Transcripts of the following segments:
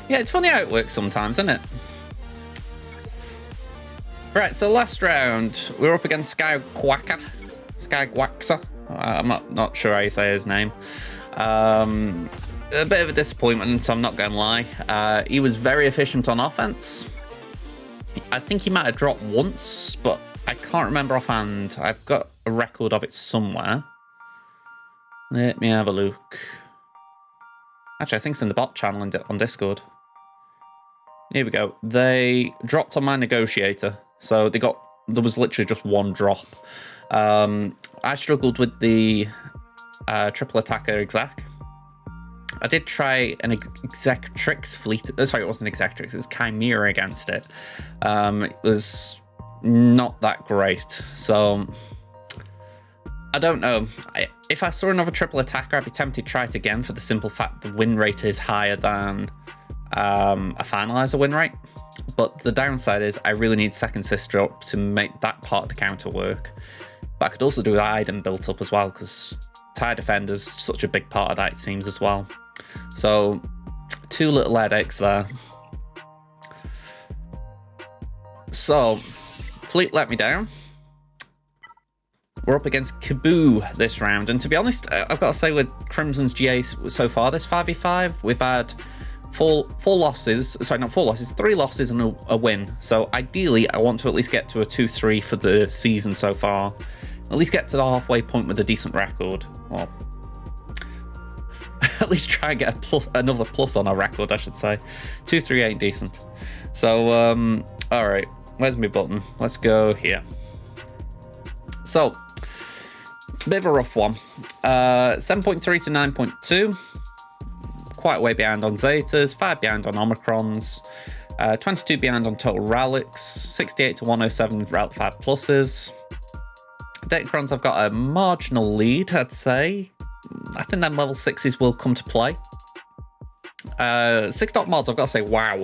Yeah, it's funny how it works sometimes, isn't it? Right, so last round, we were up against SWGOH. I'm not sure how you say his name. A bit of a disappointment, I'm not going to lie. He was very efficient on offense. I think he might have dropped once, but I can't remember offhand. I've got a record of it somewhere. Let me have a look. Actually, I think it's in the bot channel on Discord. Here we go. They dropped on my negotiator. So there was literally just one drop. I struggled with the triple attacker exec. I did try an Exectrix fleet. Sorry, it wasn't Exectrix. It was Chimera against it. It was not that great. So I don't know. If I saw another triple attacker, I'd be tempted to try it again for the simple fact the win rate is higher than a finalizer win rate. But the downside is I really need second sister up to make that part of the counter work. But I could also do Iden built up as well, because Tire Defender's such a big part of that, it seems, as well. So, two little headaches there. So, Fleet let me down. We're up against Kaboo this round, and to be honest, I've got to say with Crimson's GA so far this 5v5, we've had three losses and a win. So ideally, I want to at least get to a 2-3 for the season so far. At least get to the halfway point with a decent record. Well, at least try and get another plus on our record, I should say. 2-3 ain't decent. So, all right, where's my button? Let's go here. So, bit of a rough one. 7.3 to 9.2. Quite a way behind on Zetas, 5 behind on Omicrons, 22 behind on total relics, 68 to 107 relic 5 pluses. Datacrons, I've got a marginal lead, I'd say. I think them level 6s will come to play. 6 dot mods, I've got to say, wow.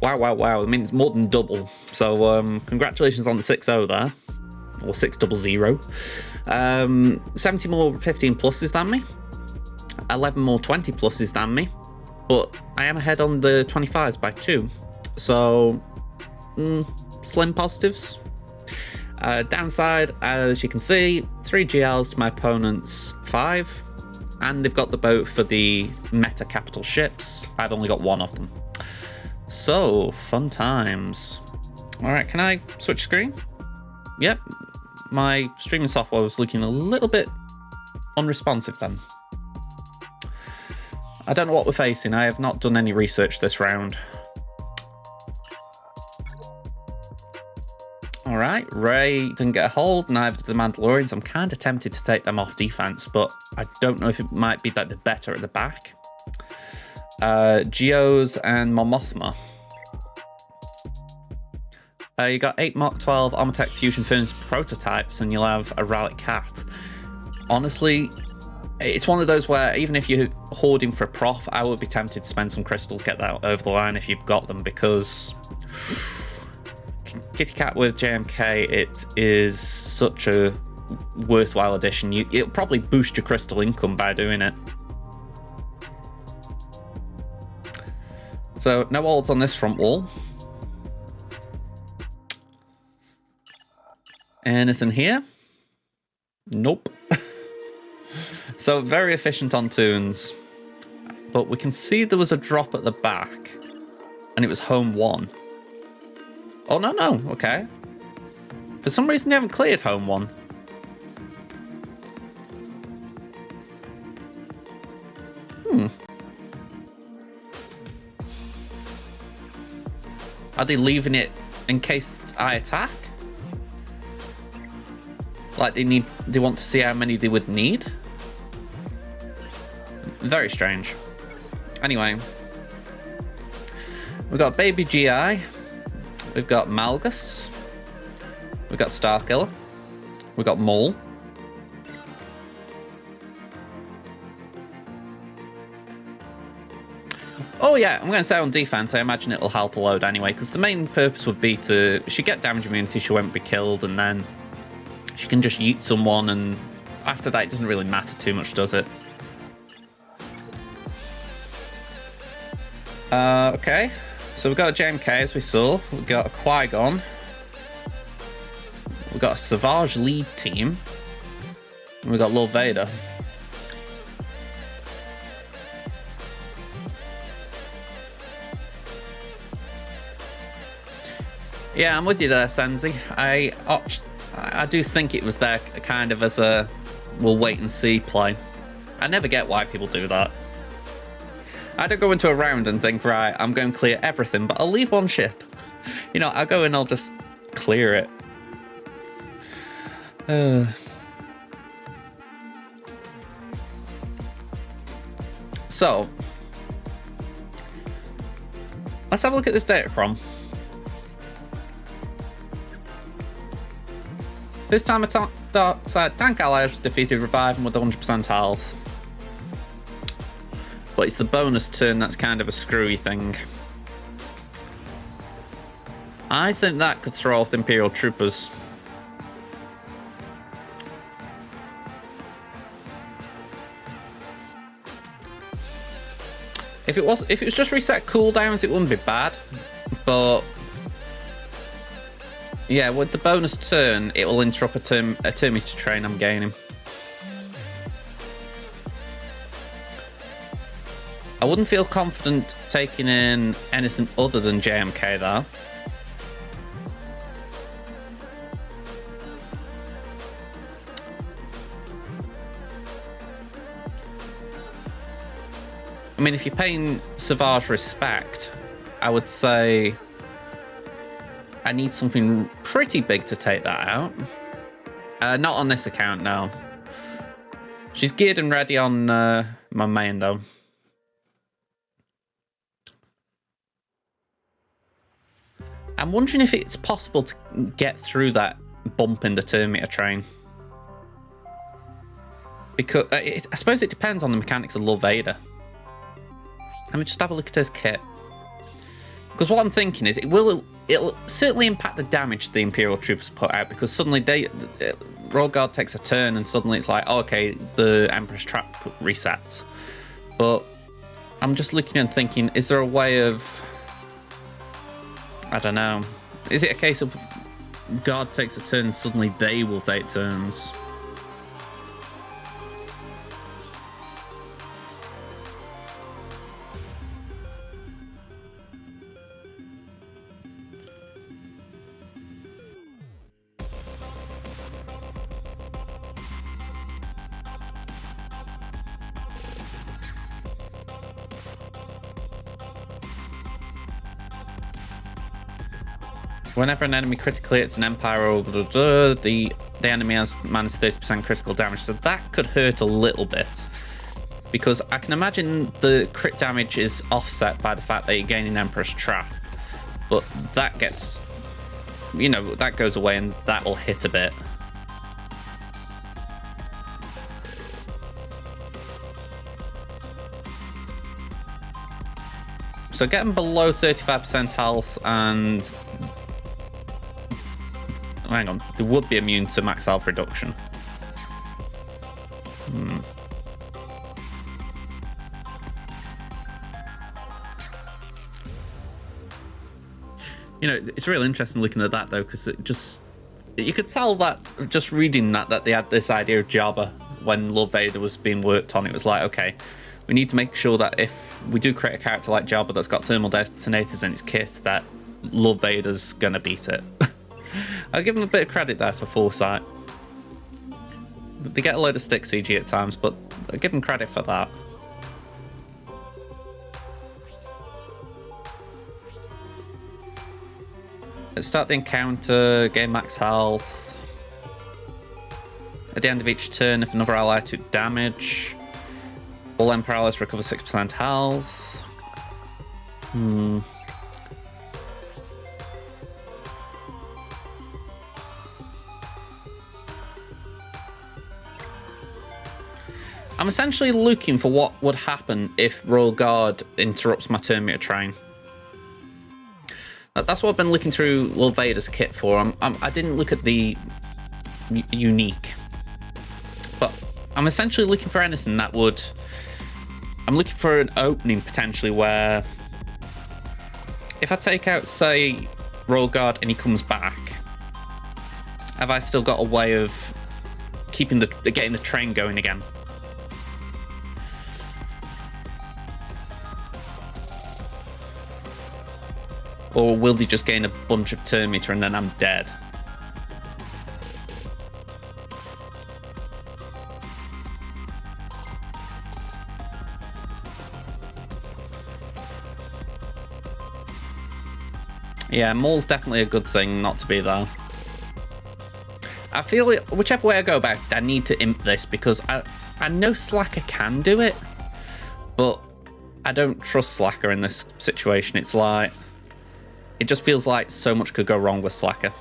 wow. I mean, it's more than double. So, congratulations on the 6-0 there. Or 600. 70 more 15 pluses than me. 11 more 20 pluses than me, but I am ahead on the 25s by 2, so slim positives. Downside, as you can see, 3 GLs to my opponent's 5, and they've got the boat for the meta capital ships. I've only got 1 of them, so fun times. All right, can I switch screen? Yep, my streaming software was looking a little bit unresponsive then. I don't know what we're facing. I have not done any research this round. All right, Ray didn't get a hold, neither did the Mandalorians. I'm kind of tempted to take them off defense, but I don't know if it might be that they're better at the back. Geos and Mon Mothma. You got 8 Mark 12 Armortech Fusion Furnace prototypes, and you'll have a Relic Cat. Honestly, it's one of those where even if you're hoarding for a prof, I would be tempted to spend some crystals, get that over the line if you've got them, because Kitty Cat with JMK, it is such a worthwhile addition. It'll probably boost your crystal income by doing it. So no olds on this front wall. Anything here? Nope. So very efficient on tunes, but we can see there was a drop at the back, and it was home 1. Oh no, okay. For some reason they haven't cleared home 1. Are they leaving it in case I attack? Like they want to see how many they would need? Very strange. Anyway, we've got Baby GI, we've got Malgus, we've got Starkiller, we've got Mole. Oh yeah, I'm going to say on defense, I imagine it'll help a load anyway, because the main purpose would be to, she get damage immunity, she won't be killed, and then she can just yeet someone, and after that it doesn't really matter too much, does it? Okay. So we've got a JMK, as we saw. We've got a Qui-Gon. We've got a Savage lead team. And we've got Lord Vader. Yeah, I'm with you there, Senzi. I do think it was there kind of as a we'll wait and see play. I never get why people do that. I don't go into a round and think, right, I'm going to clear everything, but I'll leave one ship. You know, I'll go and I'll just clear it. So, let's have a look at this Datacron. This time a dark side tank ally was defeated, reviving with 100% health. But it's the bonus turn that's kind of a screwy thing. I think that could throw off the Imperial Troopers. If it was just reset cooldowns, it wouldn't be bad. But yeah, with the bonus turn, it will interrupt a turn meter train I'm gaining. I wouldn't feel confident taking in anything other than JMK there. I mean, if you're paying Savage respect, I would say I need something pretty big to take that out. Not on this account, no. She's geared and ready on my main, though. I'm wondering if it's possible to get through that bump in the turn meter train. Because I suppose it depends on the mechanics of Lord Vader. Let me just have a look at his kit. Because what I'm thinking is it'll certainly impact the damage the Imperial Troopers put out, because suddenly Royal Guard takes a turn and suddenly it's like, oh, okay, the Emperor's Trap resets. But I'm just looking and thinking, is there a way of... I don't know. Is it a case of Guard takes a turn and suddenly they will take turns? Whenever an enemy critically hits an Empire, or the enemy has minus 30% critical damage, so that could hurt a little bit. Because I can imagine the crit damage is offset by the fact that you're gaining Emperor's Trap. But that gets, you know, that goes away and that will hit a bit. So getting below 35% health and... Hang on, they would be immune to max health reduction. You know, it's really interesting looking at that though, because it just... You could tell that, just reading that they had this idea of Jabba when Lord Vader was being worked on. It was like, okay, we need to make sure that if we do create a character like Jabba that's got thermal detonators in its kit, that Lord Vader's gonna beat it. I'll give them a bit of credit there for foresight. They get a load of stick CG at times, but I'll give them credit for that. Let's start the encounter, gain max health. At the end of each turn, if another ally took damage, all Emperor allies recover 6% health. I'm essentially looking for what would happen if Royal Guard interrupts my turn meter train. That's what I've been looking through Lord Vader's kit for. I didn't look at the unique. But I'm essentially looking for anything that would... I'm looking for an opening, potentially, where If I take out, say, Royal Guard and he comes back, have I still got a way of keeping getting the train going again? Or will they just gain a bunch of turn meter and then I'm dead? Yeah, Maul's definitely a good thing not to be there. I feel like whichever way I go about it, I need to imp this because I know Slacker can do it, but I don't trust Slacker in this situation. It's like, it just feels like so much could go wrong with Slacker.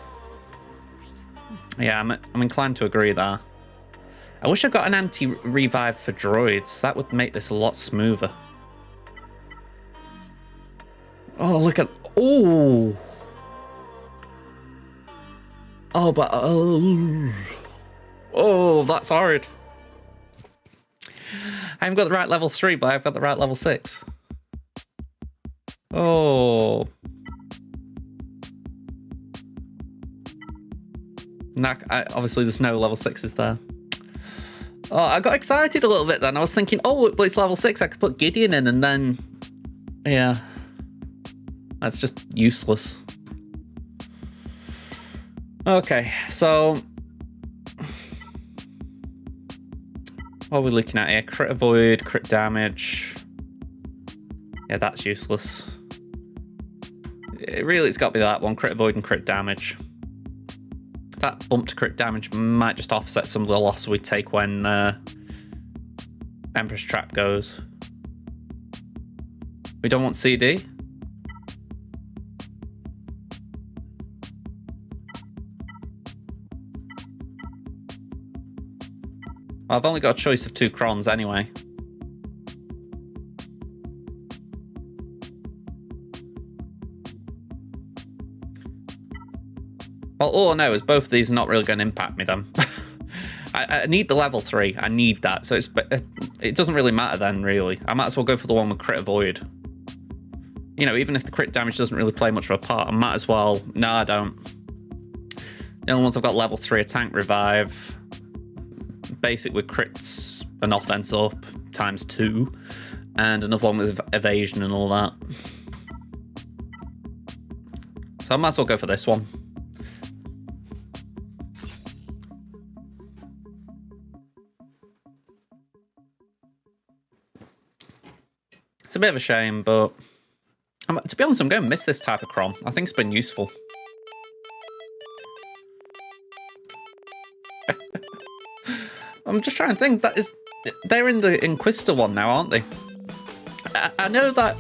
Yeah, I'm inclined to agree there. I wish I got an anti-revive for droids. That would make this a lot smoother. Oh, look at... Oh! Oh, but... Oh, that's horrid. I haven't got the right level 3, but I've got the right level 6. Oh... Obviously, there's no level 6s there. Oh, I got excited a little bit then. I was thinking, oh, but it's level 6. I could put Gideon in and then... Yeah. That's just useless. Okay, so... What are we looking at here? Crit avoid, crit damage. Yeah, that's useless. It's got to be that one. Crit avoid and crit damage. That bump to crit damage might just offset some of the loss we take when Emperor's Trap goes. We don't want CD. I've only got a choice of 2 crons anyway. Well, all I know is both of these are not really going to impact me then. I need the level 3. I need that. So it doesn't really matter then, really. I might as well go for the one with crit avoid. You know, even if the crit damage doesn't really play much of a part, I might as well... No, I don't. The only ones I've got level 3 are tank revive, basic with crits and offense up ×2, and another one with evasion and all that. So I might as well go for this one. It's a bit of a shame, but to be honest, I'm going to miss this type of cron. I think it's been useful. I'm just trying to think. They're in the Inquisitor one now, aren't they? I know that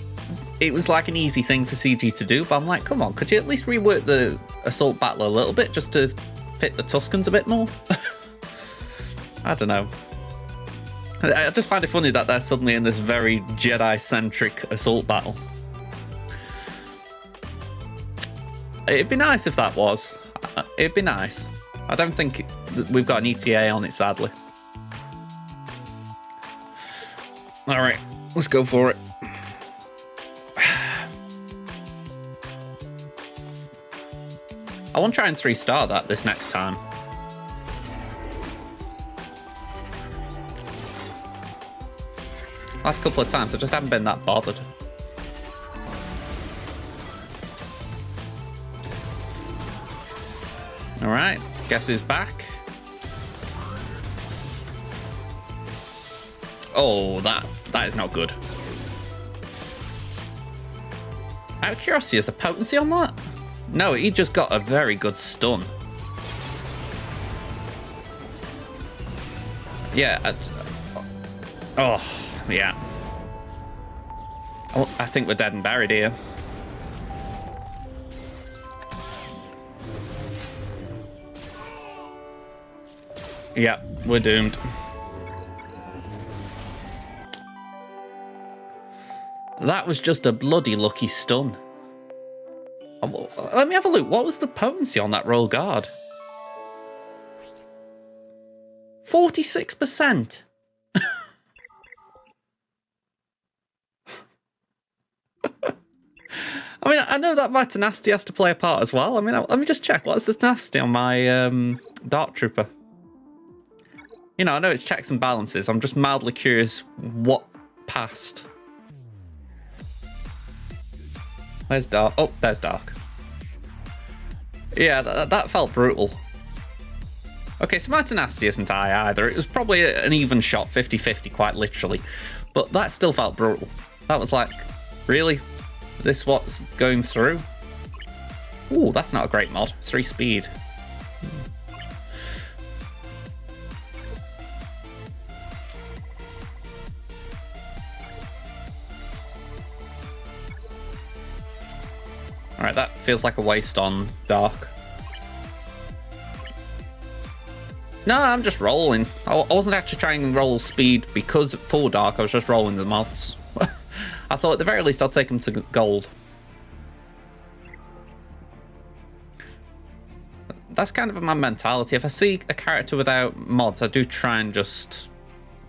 it was like an easy thing for CG to do, but I'm like, come on, could you at least rework the assault battle a little bit just to fit the Tuscans a bit more? I don't know. I just find it funny that they're suddenly in this very Jedi-centric assault battle. It'd be nice if that was. It'd be nice. I don't think we've got an ETA on it, sadly. All right, let's go for it. I want to try and 3-star that this next time. Last couple of times, I just haven't been that bothered. All right, guess who's back? Oh, that is not good. Out of curiosity, is there potency on that? No, he just got a very good stun. Yeah. Oh, yeah. Oh, I think we're dead and buried here. Yeah, we're doomed. That was just a bloody lucky stun. Let me have a look. What was the potency on that Royal Guard? 46%. I mean, I know that my tenacity has to play a part as well. I mean, let me just check. What's the tenacity on my Dark Trooper? You know, I know it's checks and balances. I'm just mildly curious what passed. Where's Dark? Oh, there's Dark. Yeah, that felt brutal. Okay, so my tenacity isn't high either. It was probably an even shot, 50-50, quite literally. But that still felt brutal. That was like, really? This what's going through? Ooh, that's not a great mod. 3 speed. Alright, that feels like a waste on Dark. No, I'm just rolling. I wasn't actually trying to roll speed because for Dark, I was just rolling the mods. I thought at the very least I'll take them to gold. That's kind of my mentality. If I see a character without mods, I do try and just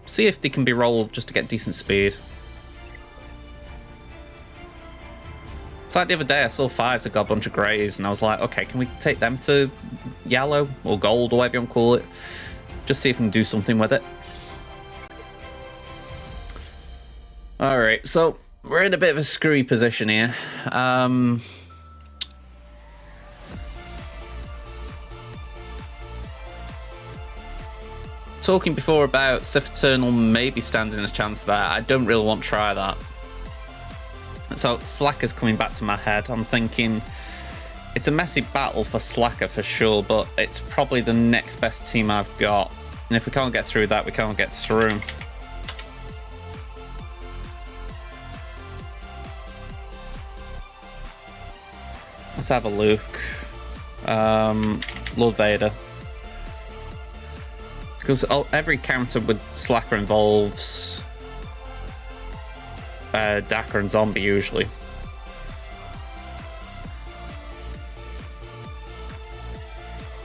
see if they can be rolled just to get decent speed. It's like the other day I saw 5s that got a bunch of greys and I was like, okay, can we take them to yellow or gold or whatever you want to call it? Just see if we can do something with it. Alright, so we're in a bit of a screwy position here. Talking before about Sith Eternal maybe standing a chance there. I don't really want to try that. So Slacker's coming back to my head. I'm thinking it's a messy battle for Slacker for sure, but it's probably the next best team I've got. And if we can't get through that, we can't get through. Let's have a look. Lord Vader. Because every counter with Slacker involves Dakar and Zombie usually.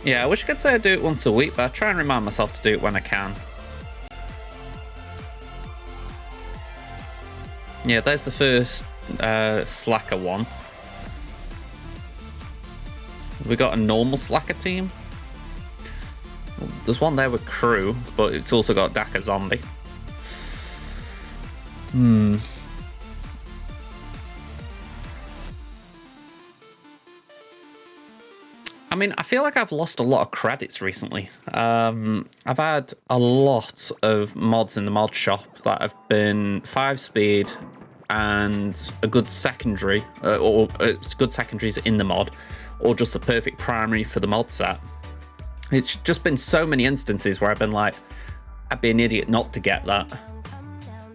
Yeah, I wish I could say I do it once a week, but I try and remind myself to do it when I can. Yeah, there's the first Slacker one. We got a normal Slacker team. Well, there's one there with crew, but it's also got Dakar Zombie. I mean, I feel like I've lost a lot of credits recently. I've had a lot of mods in the mod shop that have been 5 speed and a good secondary, or good secondaries in the mod, or just a perfect primary for the mod set. It's just been so many instances where I've been like, I'd be an idiot not to get that.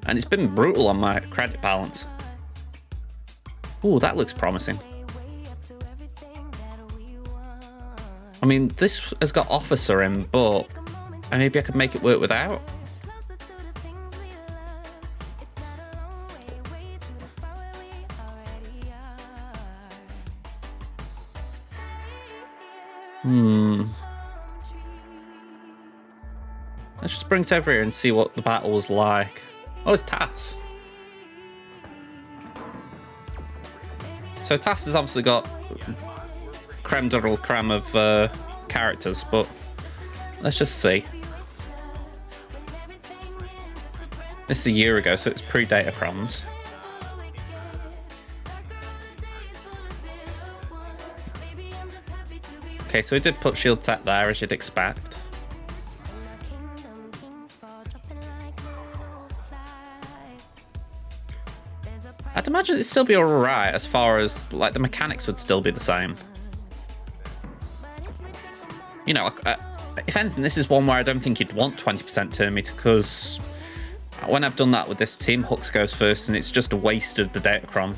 And it's been brutal on my credit balance. Ooh, that looks promising. I mean, this has got officer in, but maybe I could make it work without. Let's just bring it over here and see what the battle was like. Oh, it's Tass. So Tass has obviously got creme de la creme of characters, but let's just see. This is a year ago, so it's pre-Datacrons. Okay, so he did put shield tech there, as you'd expect. I'd imagine it'd still be alright as far as, like, the mechanics would still be the same. You know, if anything, this is one where I don't think you'd want 20% turn meter, because when I've done that with this team, Hux goes first and it's just a waste of the Datacron.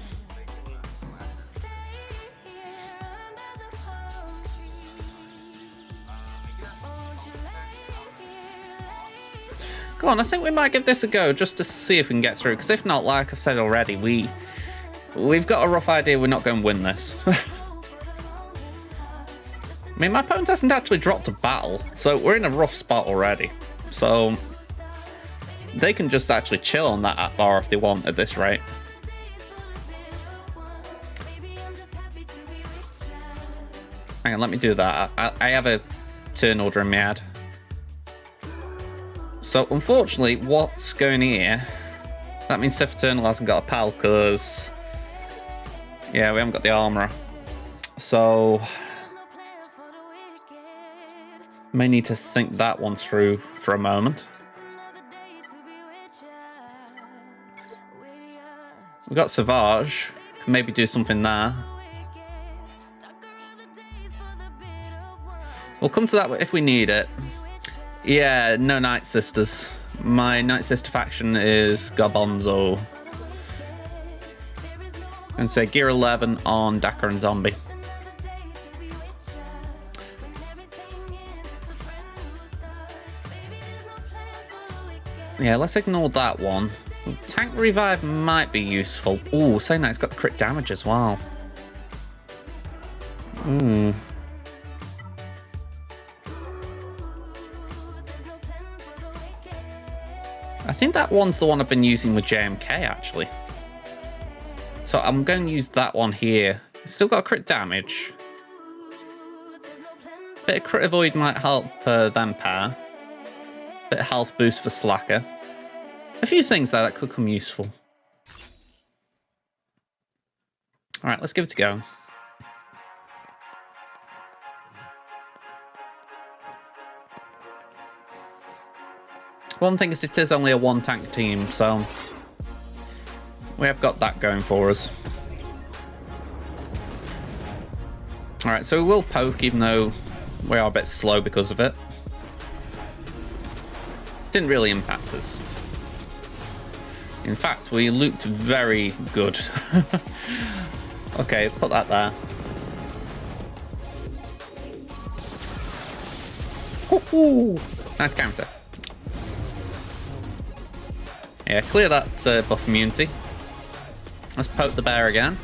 Go on, I think we might give this a go just to see if we can get through, because if not, like I've said already, we've got a rough idea we're not going to win this. I mean, my opponent hasn't actually dropped a battle, so we're in a rough spot already. So they can just actually chill on that at bar if they want at this rate. Hang on, let me do that. I have a turn order in my head. So, unfortunately, what's going here? That means Sith Eternal hasn't got a pal, because... yeah, we haven't got the armourer. So... may need to think that one through for a moment. We've got Savage. Can maybe do something there. We'll come to that if we need it. Yeah, no Night Sisters. My Night Sister faction is Garbanzo. And say Gear 11 on Dakar and Zombie. Yeah, let's ignore that one. Tank Revive might be useful. Ooh, saying that, it's got the crit damage as well. Ooh. I think that one's the one I've been using with JMK, actually. So I'm going to use that one here. It's still got crit damage. Bit of crit avoid might help them pair. Bit of health boost for Slacker. A few things there that could come useful. Alright, let's give it a go. One thing is it is only a one tank team, so we have got that going for us. Alright, so we will poke even though we are a bit slow because of it. Didn't really impact us. In fact, we looked very good. Okay, put that there. Woohoo! Nice counter. Yeah, clear that buff immunity. Let's poke the bear again.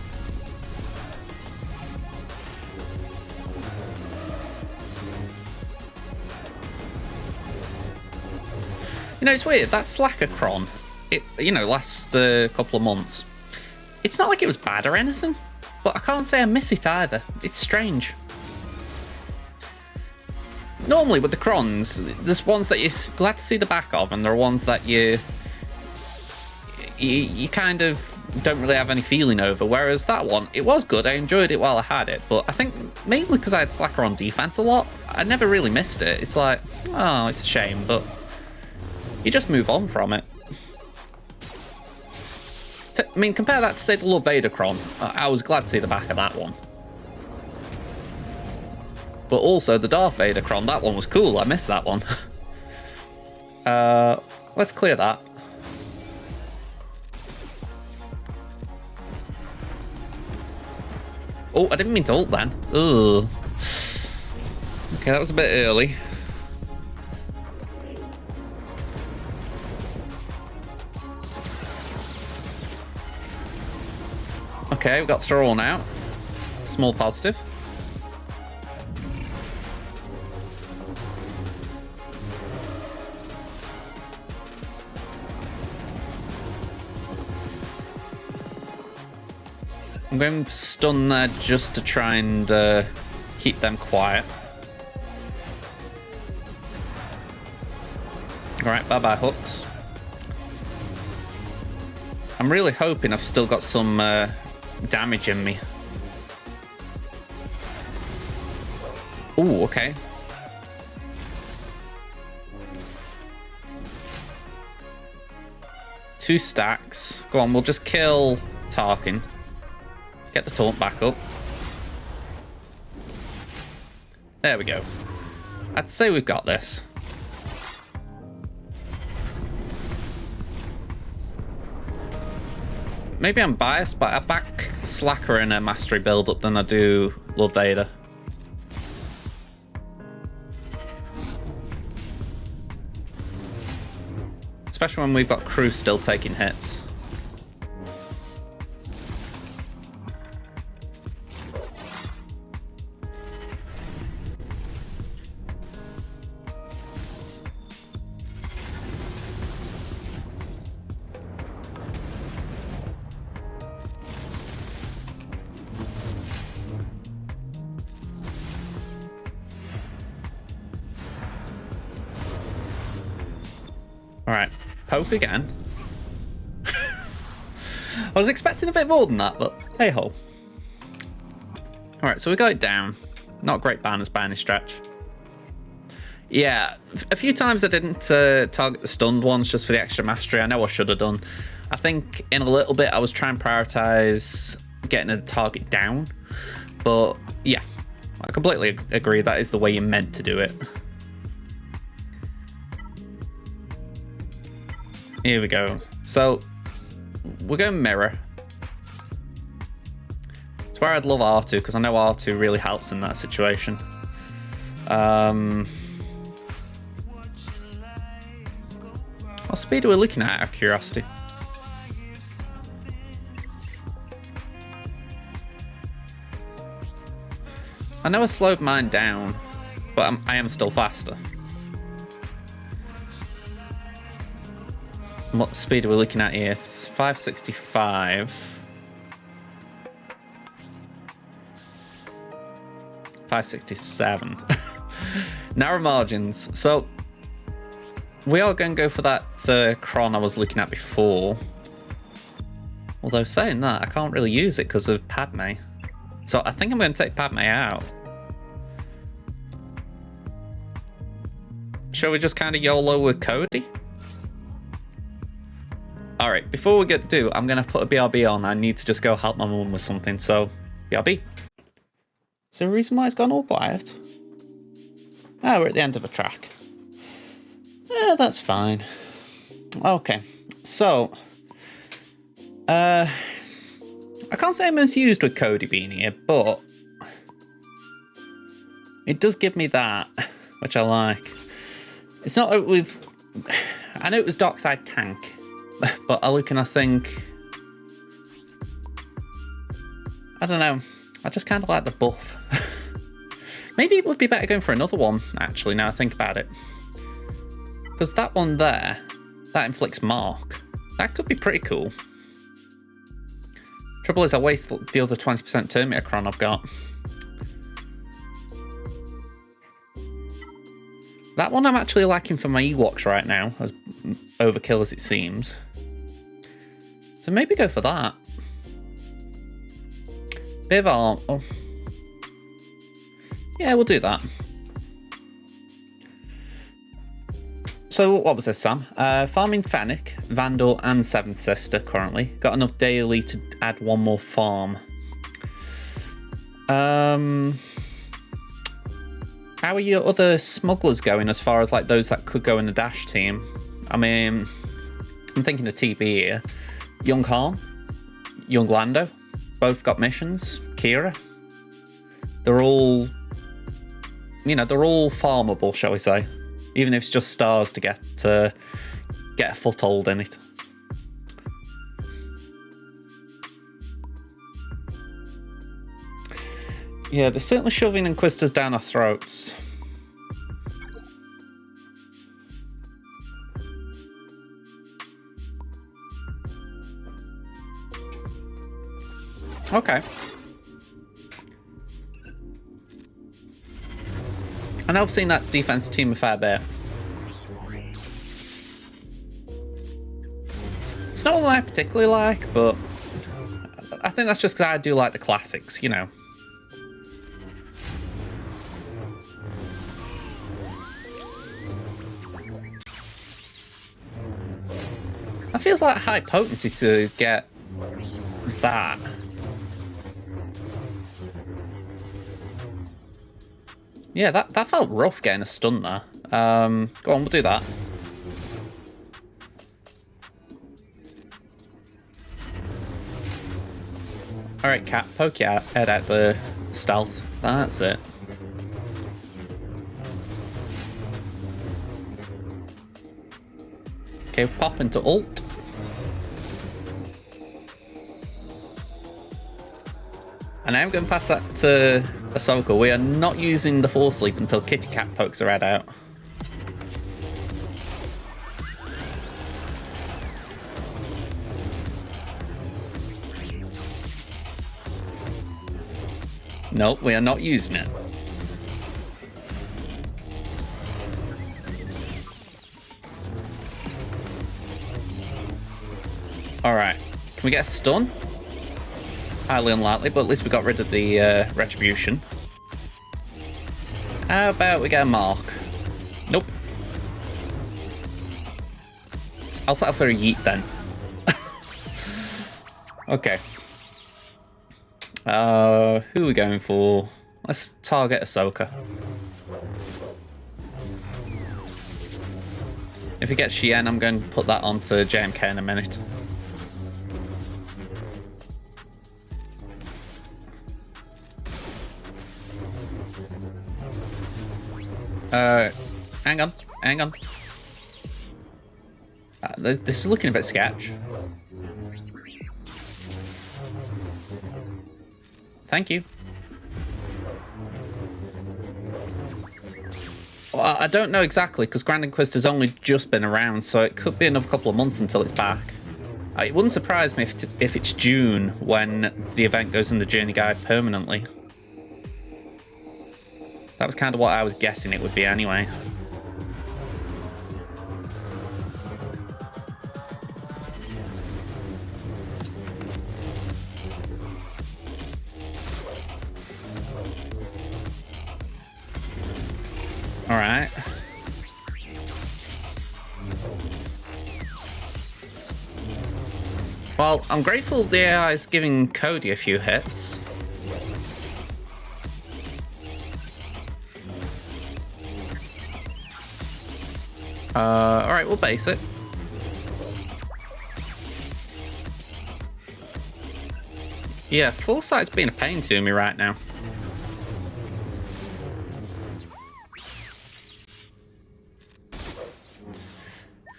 You know, it's weird, that Slacker Cron, it, you know, last couple of months, it's not like it was bad or anything, but I can't say I miss it either. It's strange. Normally with the Crons, there's ones that you're glad to see the back of, and there are ones that you kind of don't really have any feeling over, whereas that one, it was good. I enjoyed it while I had it, but I think mainly because I had Slacker on defense a lot, I never really missed it. It's like, oh, it's a shame, but you just move on from it. I mean, compare that to, say, the Lord Vader Cron. I was glad to see the back of that one. But also, the Darth Vader Cron, that one was cool. I missed that one. Let's clear that. Oh, I didn't mean to ult then. Ugh. Okay, that was a bit early. Okay, we've got Thrown out. Small positive. I'm going to stun there just to try and keep them quiet. Alright, bye-bye hooks. I'm really hoping I've still got some damage in me. Ooh, okay. Two stacks. Go on, we'll just kill Tarkin. Get the taunt back up. There we go. I'd say we've got this. Maybe I'm biased, but I back Slacker in a mastery build-up than I do Lord Vader. Especially when we've got crew still taking hits. All right, poke again. I was expecting a bit more than that, but hey ho. All right, so we got it down. Not great banners by any stretch. Yeah, a few times I didn't target the stunned ones just for the extra mastery. I know I should have done. I think in a little bit I was trying to prioritize getting a target down. But yeah, I completely agree. That is the way you're meant to do it. Here we go. So we're going mirror. It's where I'd love R2 because I know R2 really helps in that situation. What speed are we looking at out of curiosity? I know I slowed mine down, but I am still faster. What speed are we looking at here? 565. 567. Narrow margins. So we are going to go for that cron I was looking at before. Although saying that, I can't really use it because of Padme. So I think I'm going to take Padme out. Shall we just kind of YOLO with Cody? All right, before we do, I'm going to put a BRB on. I need to just go help my mum with something, so BRB. Is there a reason why it's gone all quiet? Oh, we're at the end of a track. Yeah, that's fine. Okay, so... I can't say I'm enthused with Cody being here, but... it does give me that, which I like. It's not that we've... I know it was Dockside Tank, but I look and I think... I don't know. I just kind of like the buff. Maybe it would be better going for another one, actually, now I think about it. Because that one there, that inflicts mark. That could be pretty cool. Trouble is I waste the other 20% turn meter cron I've got. That one I'm actually liking for my Ewoks right now, as overkill as it seems. So maybe go for that. Bit of arm. Oh. Yeah, we'll do that. So what was this, Sam? Farming Fennec, Vandal, and Seventh Sister currently. Got enough daily to add one more farm. How are your other smugglers going as far as like those that could go in the dash team? I mean, I'm thinking of TB here. Young Han, Young Lando, both got missions. Kira, they're all, you know, they're all farmable, shall we say? Even if it's just stars to get a foothold in it. Yeah, they're certainly shoving Inquisitors down our throats. Okay. I know I've seen that defense team a fair bit. It's not one I particularly like, but I think that's just because I do like the classics, you know. It feels like high potency to get that. Yeah, that felt rough getting a stun there. Go on, we'll do that. Alright, Cat, poke your head at the stealth. That's it. Okay, pop into ult. And I'm going to pass that to Ahsoka. We are not using the Force Leap until Kitty Cat pokes her head out. Nope, we are not using it. Alright. Can we get a stun? Highly unlikely, but at least we got rid of the retribution. How about we get a mark? Nope. I'll settle for a yeet then. Okay. Who are we going for? Let's target Ahsoka. If we get Shien, I'm going to put that onto JMK in a minute. Hang on, hang on. This is looking a bit sketch. Thank you. Well, I don't know exactly, because Grand Inquisitor has only just been around, so it could be another couple of months until it's back. It wouldn't surprise me if it's June when the event goes in the Journey Guide permanently. That was kind of what I was guessing it would be anyway. All right. Well, I'm grateful the AI is giving Cody a few hits. All right, we'll base it. Yeah, Foresight's being a pain to me right now.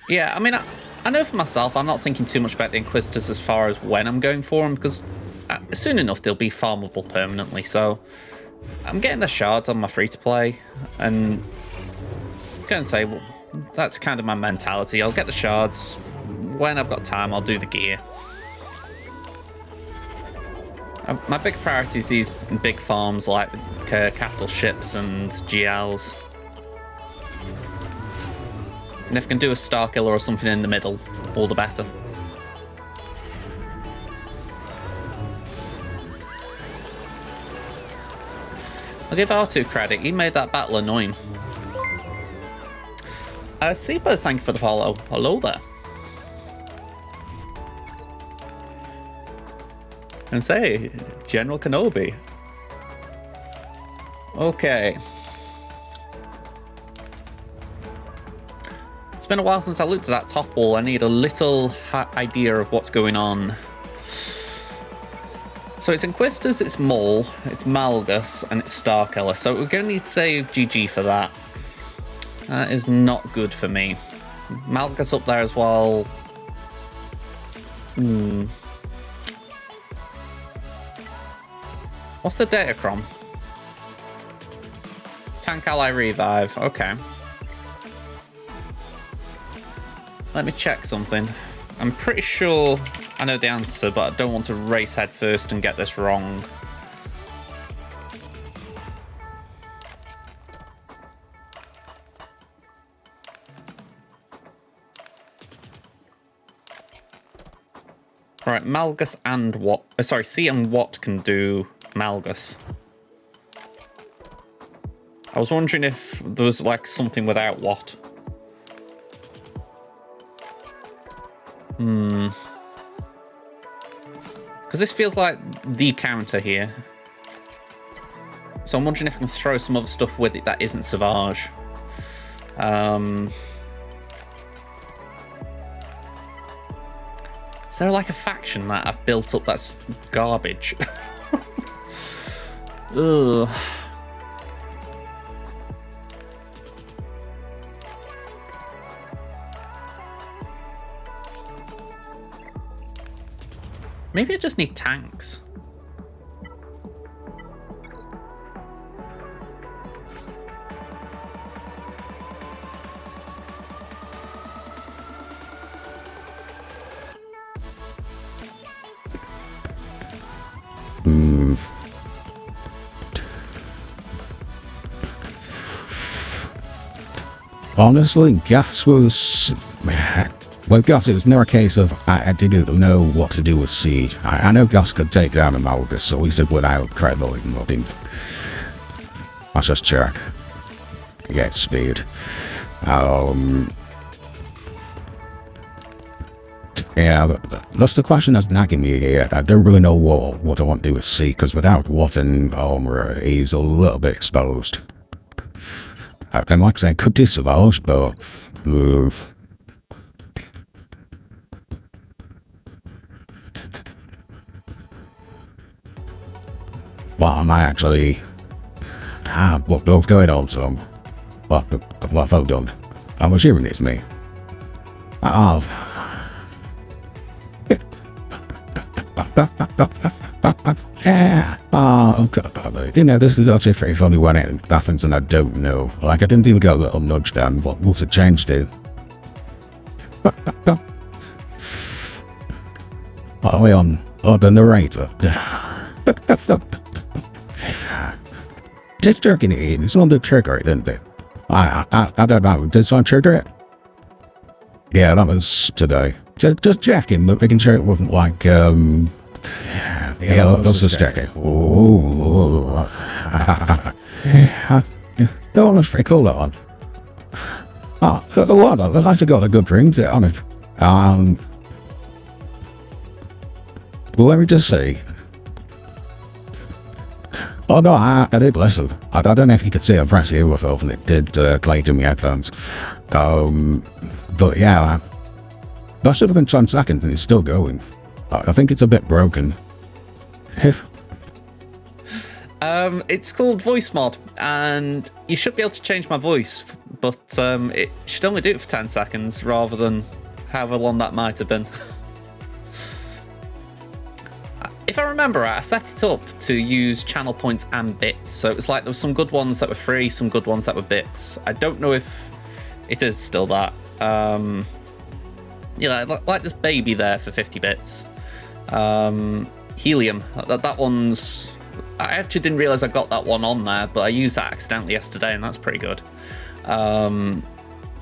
Yeah, I mean, I know for myself, I'm not thinking too much about the Inquisitors as far as when I'm going for them, because soon enough they'll be farmable permanently, so I'm getting the shards on my free-to-play, and I'm going to say, well, that's kind of my mentality. I'll get the shards. When I've got time, I'll do the gear. My big priority is these big farms like capital ships and GLs. And if I can do a Star Killer or something in the middle, all the better. I'll give R2 credit, he made that battle annoying. Seabo, thank you for the follow. Hello there. And say, General Kenobi. Okay. It's been a while since I looked at that top wall. I need a little idea of what's going on. So it's Inquisitors, it's Maul, it's Malgus, and it's Starkiller. So we're going to need to save GG for that. That is not good for me. Malgus up there as well. What's the Datacron? Tank Ally Revive. Okay. Let me check something. I'm pretty sure I know the answer, but I don't want to race head first and get this wrong. Right, Malgus and Wat. Sorry, C and Wat can do Malgus. I was wondering if there was like something without Wat. Because this feels like the counter here. So I'm wondering if I can throw some other stuff with it that isn't Savage. Is there like a faction that I've built up that's garbage? Ugh. Maybe I just need tanks. Honestly, gas was Well, Gus, it was never a case of I didn't know what to do with Siege. I know Gus could take down a Malgus, so he said without Credible modding. Let's just check. Get speed. Yeah, that's the question that's nagging me here. I don't really know what I want to do with C, because without Watton, he's a little bit exposed. I might say could disavouch, but well, am I actually what's going on, so what have I done? I'm assuming it's me. Yeah. You know, this is actually very funny when it happens and I don't know. Like, I didn't even get a little nudge down. What was it changed to? Are we on the narrator? Just jerking it in. It's on the trigger, didn't it? I don't know. Did someone trigger it? Yeah, that was today. Just checking, but making sure it wasn't like, yeah, that's just checking. Ooh. That one was pretty cool, that one. The one, I've actually got a good drink, to be honest. Well, let me just see. Oh no, I did listen. I don't know if you could see it press here myself, and it did play to my headphones. But yeah, that should have been 10 seconds and it's still going. I think it's a bit broken. It's called voice mod, and you should be able to change my voice, but it should only do it for 10 seconds rather than however long that might have been. If I remember right, I set it up to use channel points and bits, so it was like there were some good ones that were free, some good ones that were bits. I don't know if it is still that. Yeah, like this baby there for 50 bits. Helium, that one's... I actually didn't realise I got that one on there, but I used that accidentally yesterday, and that's pretty good. And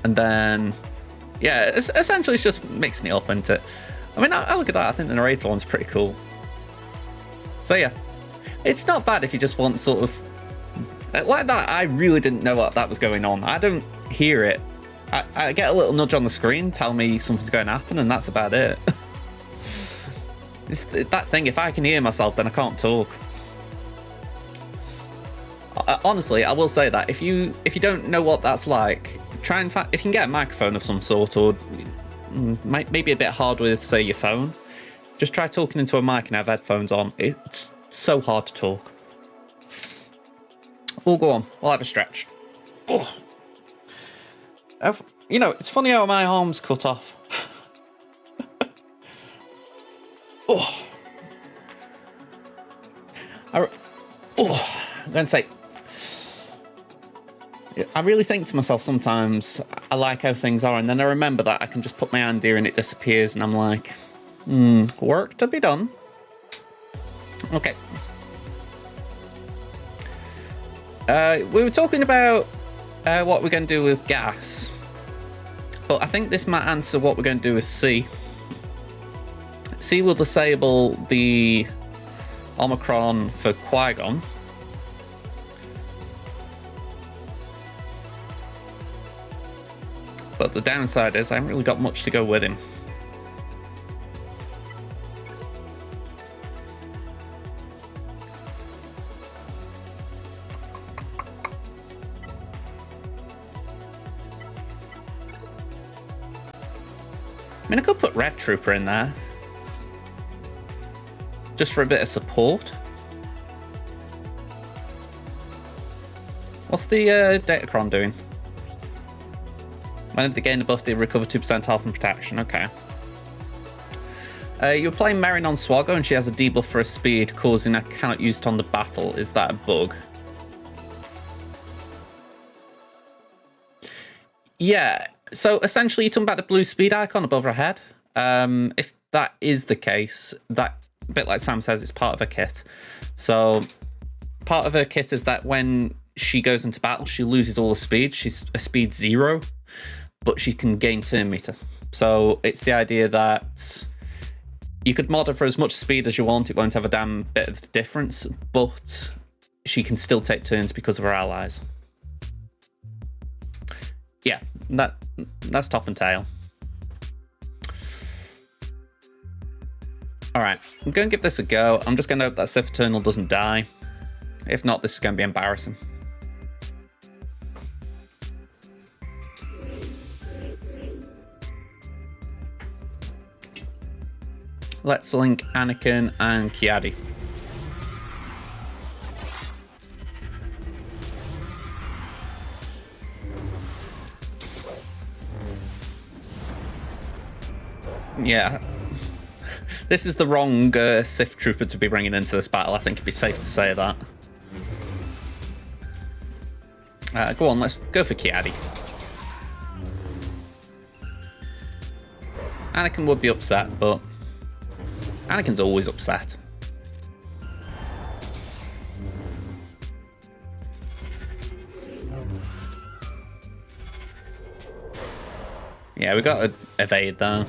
then, yeah, essentially it's just mixing it up, isn't it? I mean, I look at that, I think the narrator one's pretty cool. So yeah, it's not bad if you just want sort of... Like that, I really didn't know what that was going on. I don't hear it. I get a little nudge on the screen, tell me something's going to happen, and that's about it. It's that thing, if I can hear myself, then I can't talk. Honestly, I will say that if you don't know what that's like, try and find, if you can get a microphone of some sort, or maybe a bit hard with, say, your phone, just try talking into a mic and have headphones on. It's so hard to talk. We'll go on. We'll have a stretch. Oh. You know, it's funny how my arm's cut off. Oh. I'm going to say, I really think to myself sometimes, I like how things are, and then I remember that I can just put my hand here and it disappears, and I'm like, work to be done. Okay. We were talking about what we're going to do with gas, but I think this might answer what we're going to do with C. C will disable the Omicron for Qui-Gon. But the downside is I haven't really got much to go with him. I mean, I could put Red Trooper in there, just for a bit of support. What's the Datacron doing? When they gain the buff, they recover 2% health and protection. Okay. You're playing Merrin on SWGOH, and she has a debuff for her speed, causing I cannot use it on the battle. Is that a bug? Yeah. So essentially, you're talking about the blue speed icon above her head. If that is the case, that a bit like Sam says, it's part of her kit. So part of her kit is that when she goes into battle, she loses all her speed. She's a speed 0, but she can gain turn meter. So it's the idea that you could mod her for as much speed as you want. It won't have a damn bit of difference, but she can still take turns because of her allies. Yeah, that's top and tail. All right, I'm going to give this a go. I'm just going to hope that Sith Eternal doesn't die. If not, this is going to be embarrassing. Let's link Anakin and Kiadi. Yeah. This is the wrong Sith Trooper to be bringing into this battle. I think it'd be safe to say that. Go on, let's go for Kiadi. Anakin would be upset, but Anakin's always upset. Yeah, we got to evade there.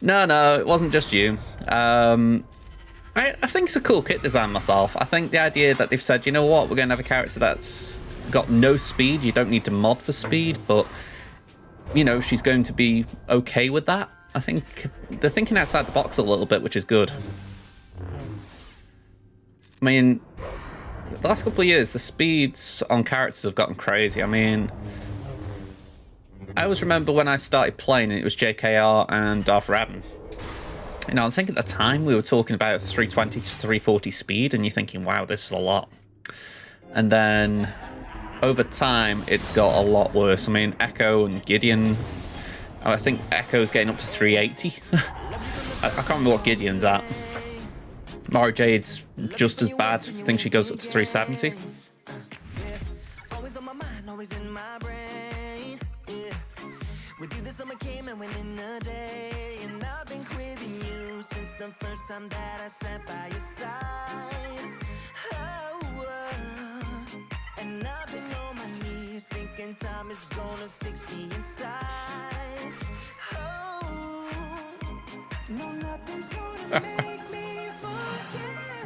No, it wasn't just you. I think it's a cool kit design myself. I think the idea that they've said, you know what, we're going to have a character that's got no speed. You don't need to mod for speed, but, you know, she's going to be okay with that. I think they're thinking outside the box a little bit, which is good. I mean, the last couple of years, the speeds on characters have gotten crazy. I mean, I always remember when I started playing, it was JKR and Darth Revan. You know, I think at the time we were talking about 320 to 340 speed, and you're thinking, wow, this is a lot. And then over time, it's got a lot worse. I mean, Echo and Gideon, I think Echo's getting up to 380. I can't remember what Gideon's at. Mara Jade's just as bad. I think she goes up to 370. Time is gonna fix me inside. Oh, no, nothing's gonna make me forget.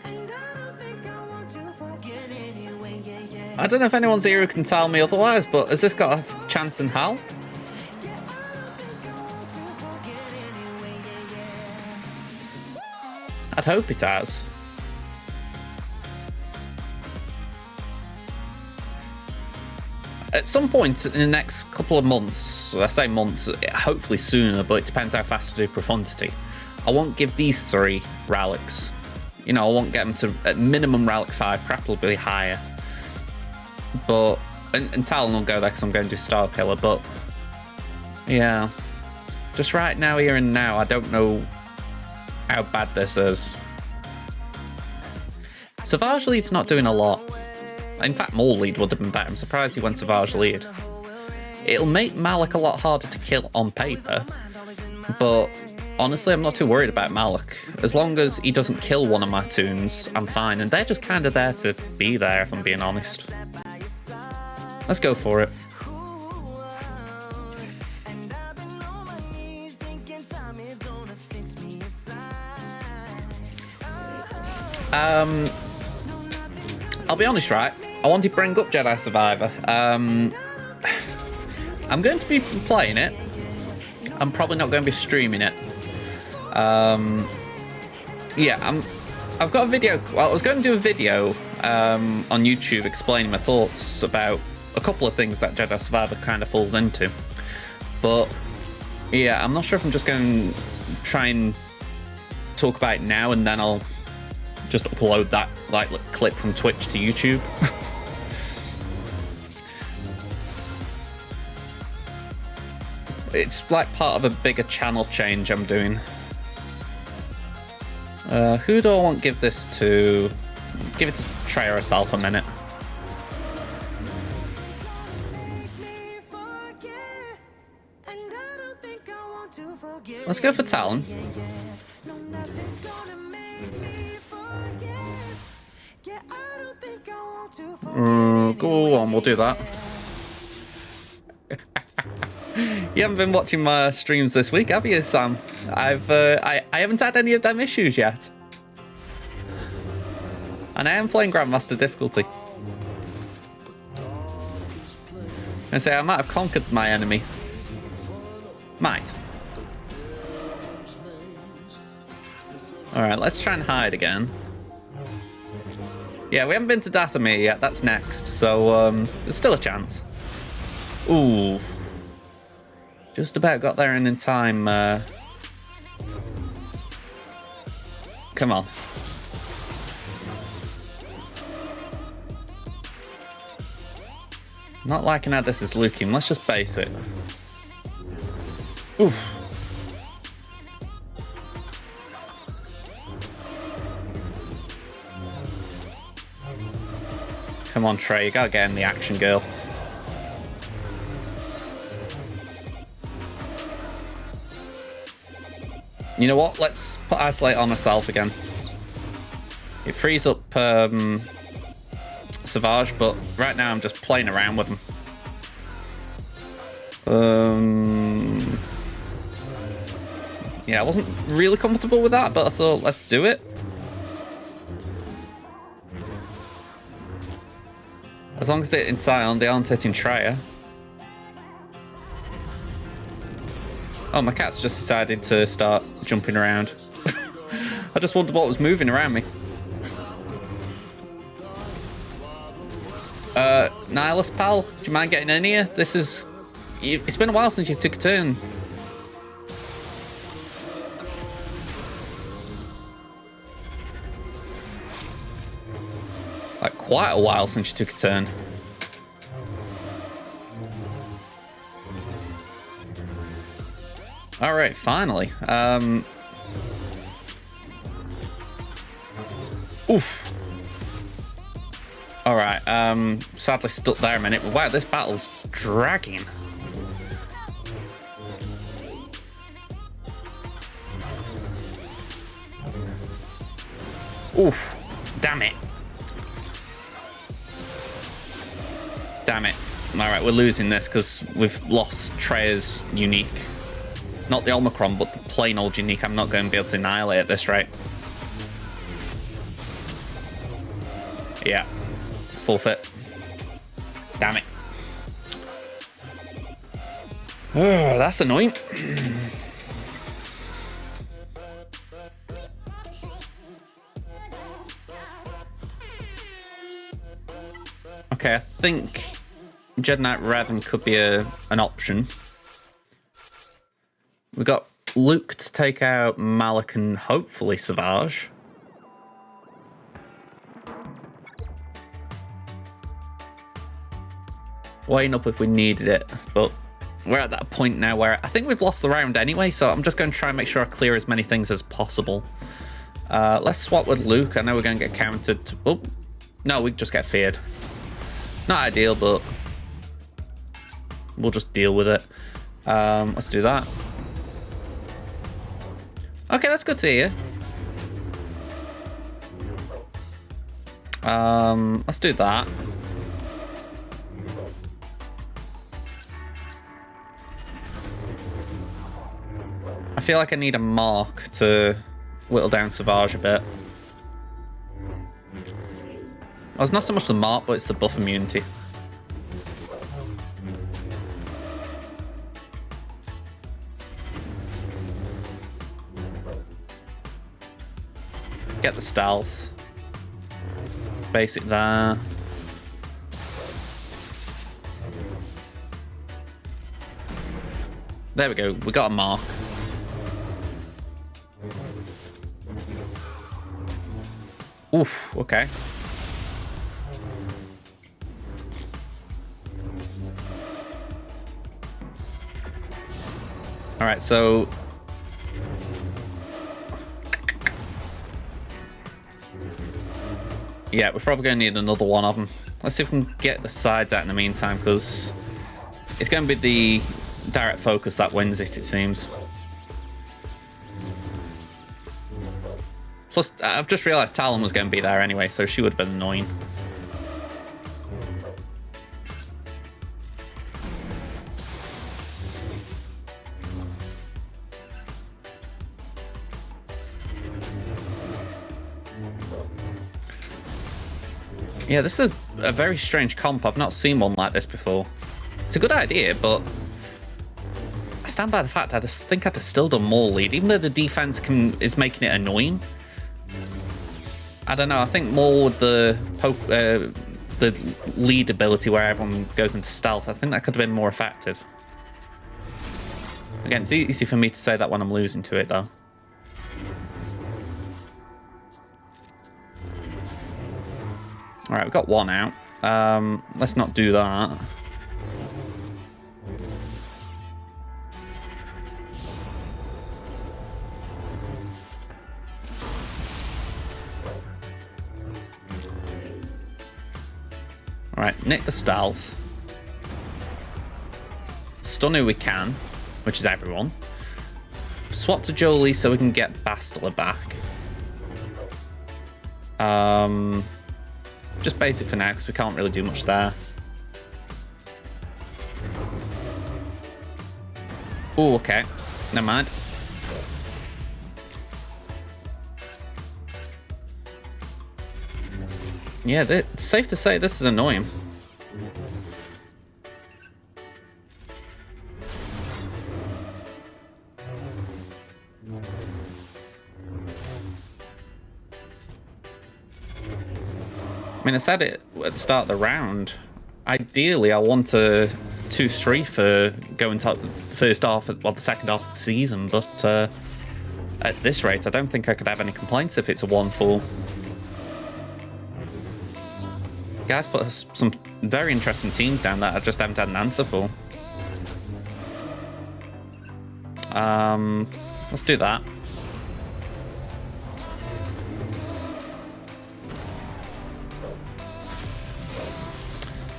And I don't think I want to forget anyway. Yeah. I don't know if anyone's here who can tell me otherwise, but has this got a chance in hell? I'd hope it has. At some point in the next couple of months, I say months, hopefully sooner, but it depends how fast I do Profundity, I won't give these 3 relics. You know, I won't get them to, at minimum, relic 5, preferably higher. But, and Talon will go there because I'm going to do Star Killer, but, yeah. Just right now, here and now, I don't know how bad this is. Savage Lead's not doing a lot. In fact, Maul lead would have been better. I'm surprised he went Savage lead. It'll make Malak a lot harder to kill on paper, but honestly, I'm not too worried about Malak. As long as he doesn't kill one of my toons, I'm fine, and they're just kind of there to be there, if I'm being honest. Let's go for it. I'll be honest, right? I wanted to bring up Jedi Survivor. I'm going to be playing it. I'm probably not going to be streaming it. Yeah, I've got a video. Well, I was going to do a video on YouTube explaining my thoughts about a couple of things that Jedi Survivor kind of falls into. But yeah, I'm not sure if I'm just going to try and talk about it now, and then I'll just upload that like clip from Twitch to YouTube. It's like part of a bigger channel change I'm doing. Who do I want to give this to? Give it to Trey herself a minute. Let's go for Talon. Go on, we'll do that. You haven't been watching my streams this week, have you, Sam? I haven't had any of them issues yet. And I am playing Grandmaster difficulty. And say I might have conquered my enemy. Might. Alright, let's try and hide again. Yeah, we haven't been to Dathomir yet, that's next, so there's still a chance. Ooh. Just about got there in time. Come on. Not liking how this is looking. Let's just base it. Oof. Come on, Trey. You gotta get in the action, girl. You know what? Let's put Isolate on herself again. It frees up Savage, but right now I'm just playing around with him. Yeah, I wasn't really comfortable with that, but I thought, let's do it. As long as they're in Scion, they aren't hitting Traya. Oh, my cat's just decided to start jumping around. I just wondered what was moving around me. Nihilus, pal, do you mind getting in here? This is... It's been a while since you took a turn. Like, quite a while since you took a turn. Alright, finally. Oof. Alright, sadly stuck there a minute. Wow, this battle's dragging. Oof. Damn it. Damn it. Alright, we're losing this because we've lost Treya's unique. Not the Omicron, but the plain old unique. I'm not going to be able to annihilate at this rate. Yeah. Forfeit. Damn it. Oh, that's annoying. Okay, I think Jedi Knight Revan could be an option. We got Luke to take out Malik and hopefully Savage. Weighing up if we needed it, but we're at that point now where I think we've lost the round anyway, so I'm just going to try and make sure I clear as many things as possible. Let's swap with Luke. I know we're going to get countered. Oh, no, we just get feared. Not ideal, but we'll just deal with it. Let's do that. Okay, that's good to hear. Let's do that. I feel like I need a mark to whittle down Savage a bit. Well, it's not so much the mark, but it's the buff immunity. Get the stealth. Basic there. There we go. We got a mark. Oof, okay. All right, so yeah, we're probably going to need another one of them. Let's see if we can get the sides out in the meantime, because it's going to be the direct focus that wins it, it seems. Plus, I've just realised Talon was going to be there anyway, so she would have been annoying. Yeah, this is a very strange comp. I've not seen one like this before. It's a good idea, but I stand by the fact I just think I'd have still done more lead, even though the defense is making it annoying. I don't know. I think more with the lead ability where everyone goes into stealth. I think that could have been more effective. Again, it's easy for me to say that when I'm losing to it, though. All right, we've got one out. Let's not do that. All right, nick the stealth. Stun who we can, which is everyone. Swap to Jolie so we can get Bastila back. Just basic for now because we can't really do much there. Oh, okay. Never mind. Yeah, it's safe to say this is annoying. I mean, I said it at the start of the round. Ideally, I want a 2-3 for going to the first half, or the second half of the season, but at this rate, I don't think I could have any complaints if it's a 1-4. Guys put some very interesting teams down that I just haven't had an answer for. Let's do that.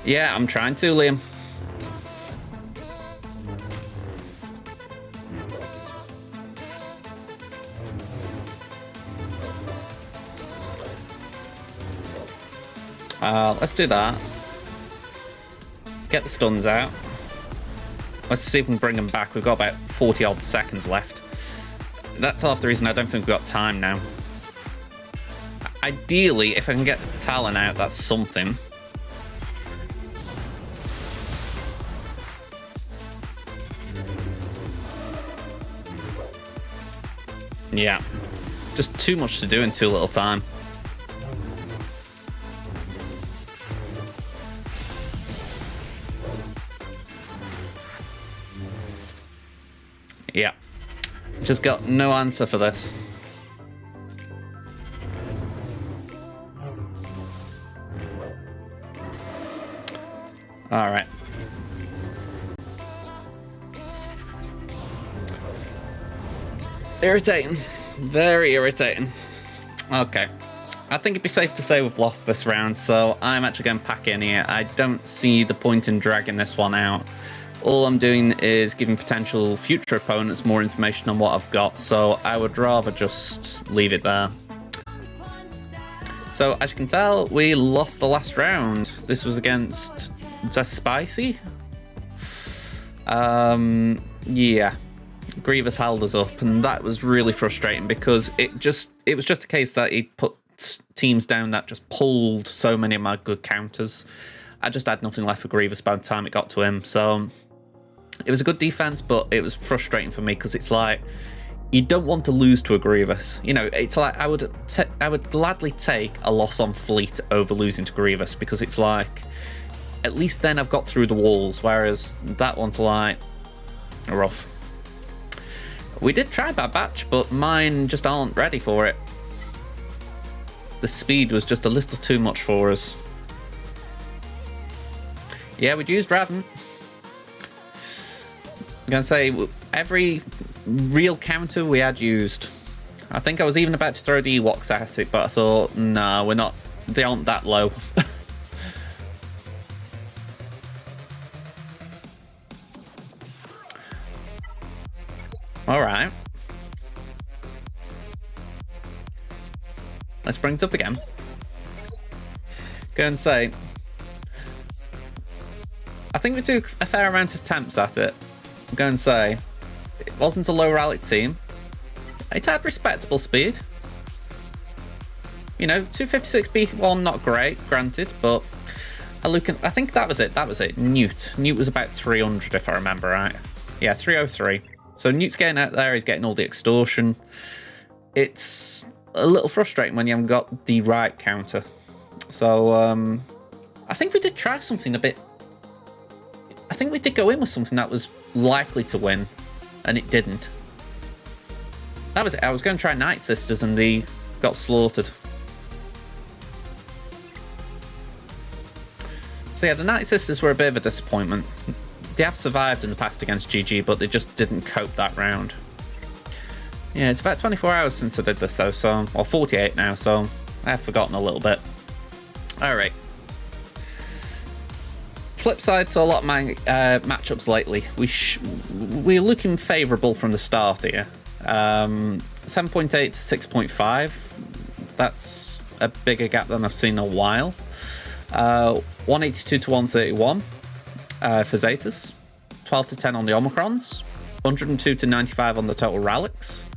Yeah, I'm trying to, Liam. Let's do that. Get the stuns out. Let's see if we can bring them back. We've got about 40 odd seconds left. That's half the reason I don't think we've got time now. Ideally, if I can get Talon out, that's something. Yeah, just too much to do in too little time. Yeah, just got no answer for this. All right. Irritating. Very irritating. Okay. I think it'd be safe to say we've lost this round, so I'm actually going to pack in here. I don't see the point in dragging this one out. All I'm doing is giving potential future opponents more information on what I've got, so I would rather just leave it there. So, as you can tell, we lost the last round. This was against... Was that Spicy? Yeah. Grievous held us up, and that was really frustrating because it was just a case that he put teams down that just pulled so many of my good counters. I just had nothing left for Grievous by the time it got to him, so it was a good defense, but it was frustrating for me because it's like you don't want to lose to a Grievous. You know, it's like I would gladly take a loss on Fleet over losing to Grievous because it's like at least then I've got through the walls, whereas that one's like rough. We did try Bad Batch, but mine just aren't ready for it. The speed was just a little too much for us. Yeah, we'd used Raven. I'm going to say every real counter we had used. I think I was even about to throw the Ewoks at it, but I thought, no, we're not. They aren't that low. All right. Let's bring it up again. Go and say, I think we took a fair amount of attempts at it. Go and say, it wasn't a low relic team. It had respectable speed. You know, 256B1, not great, granted, but I think that was it. Newt was about 300, if I remember right. Yeah, 303. So Newt's getting out there. He's getting all the extortion. It's a little frustrating when you haven't got the right counter. So I think we did try something a bit. I think we did go in with something that was likely to win, and it didn't. That was it. I was going to try Night Sisters, and they got slaughtered. So yeah, the Night Sisters were a bit of a disappointment. They have survived in the past against GG, but they just didn't cope that round. Yeah, it's about 24 hours since I did this though, or 48 now, so I've forgotten a little bit. Alright. Flip side to a lot of my matchups lately. We're looking favourable from the start here. 7.8 to 6.5. That's a bigger gap than I've seen in a while. 182 to 131 for Zetas, 12 to 10 on the Omicrons, 102 to 95 on the total Relics,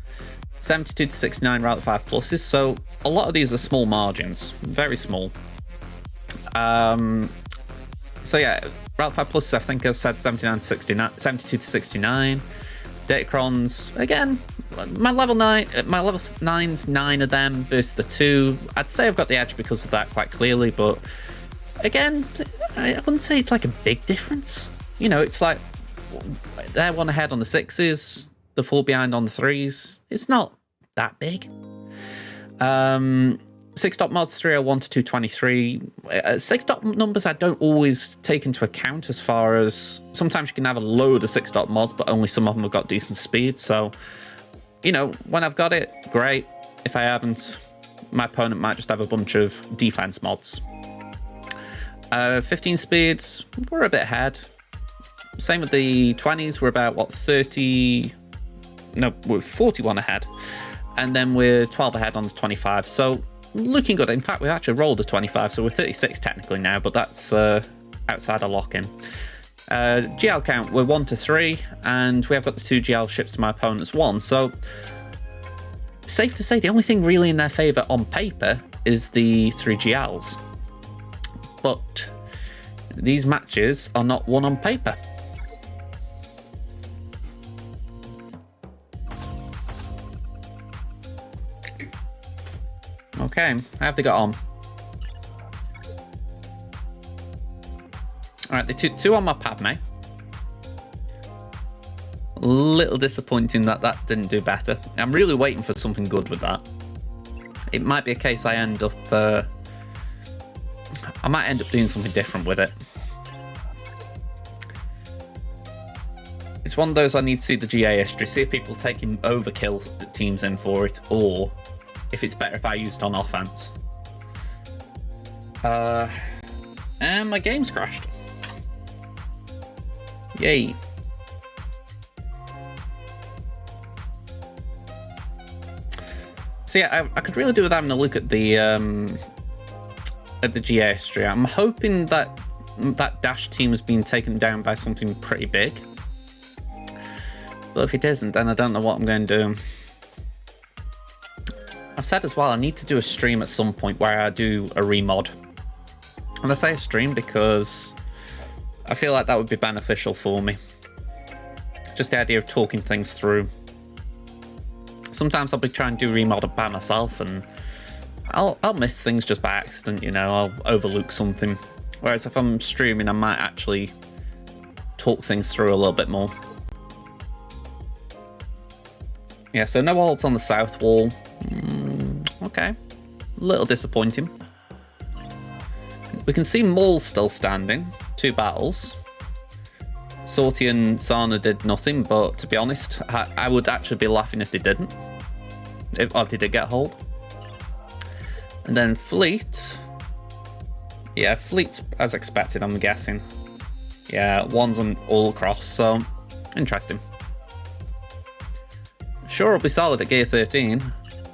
72 to 69 Relic 5 pluses. So a lot of these are small margins, very small. So yeah, Relic 5 pluses, I think I said 79 to 69, 72 to 69. Datacrons, again, my level 9's 9 of them versus the 2. I'd say I've got the edge because of that quite clearly, but again, I wouldn't say it's like a big difference. You know, it's like they're 1 ahead on the 6s, the 4 behind on the 3s. It's not that big. 6 dot mods 301 to 223. 6 dot numbers I don't always take into account, as far as sometimes you can have a load of 6 dot mods, but only some of them have got decent speed. So, you know, when I've got it, great. If I haven't, my opponent might just have a bunch of defense mods. 15 speeds, we're a bit ahead. Same with the 20s, we're about, what, 30... No, we're 41 ahead. And then we're 12 ahead on the 25, so looking good. In fact, we've actually rolled a 25, so we're 36 technically now, but that's outside of lock-in. GL count, we're 1 to 3, and we have got the 2 GL ships to my opponent's 1, so safe to say the only thing really in their favour on paper is the 3 GLs. But these matches are not won on paper. Okay, how have they got on? Alright, the two on my Padme. A little disappointing that didn't do better. I'm really waiting for something good with that. It might be a case I end up... I might end up doing something different with it. It's one of those I need to see the GA history, see if people taking overkill teams in for it, or if it's better if I use it on offense. And my game's crashed. Yay. So yeah, I could really do with having a look at the GA history. I'm hoping that that Dash team has been taken down by something pretty big. But if it isn't, then I don't know what I'm going to do. I've said as well, I need to do a stream at some point where I do a remod. And I say a stream because I feel like that would be beneficial for me. Just the idea of talking things through. Sometimes I'll be trying to do remod by myself and I'll miss things just by accident, you know, I'll overlook something. Whereas if I'm streaming, I might actually talk things through a little bit more. Yeah, so no ults on the south wall. Okay, a little disappointing. We can see Maul's still standing, 2 battles. Sorty and Sana did nothing, but to be honest, I would actually be laughing if they didn't. If they did get hold. And then Fleet. Yeah, Fleet's as expected, I'm guessing. Yeah, 1's on all across, so interesting. Sure, I'll be solid at gear 13.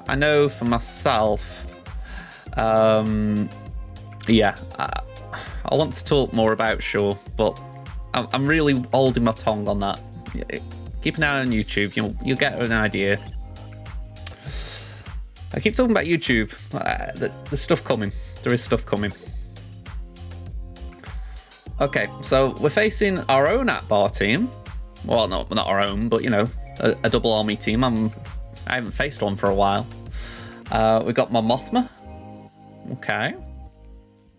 I know for myself, yeah, I want to talk more about Sure, but I'm really holding my tongue on that. Keep an eye on YouTube, you'll get an idea. I keep talking about YouTube. There's stuff coming. There is stuff coming. Okay, so we're facing our own at-bar team. Well, not our own, but, you know, a double army team. I haven't faced one for a while. We got my Mothma. Okay.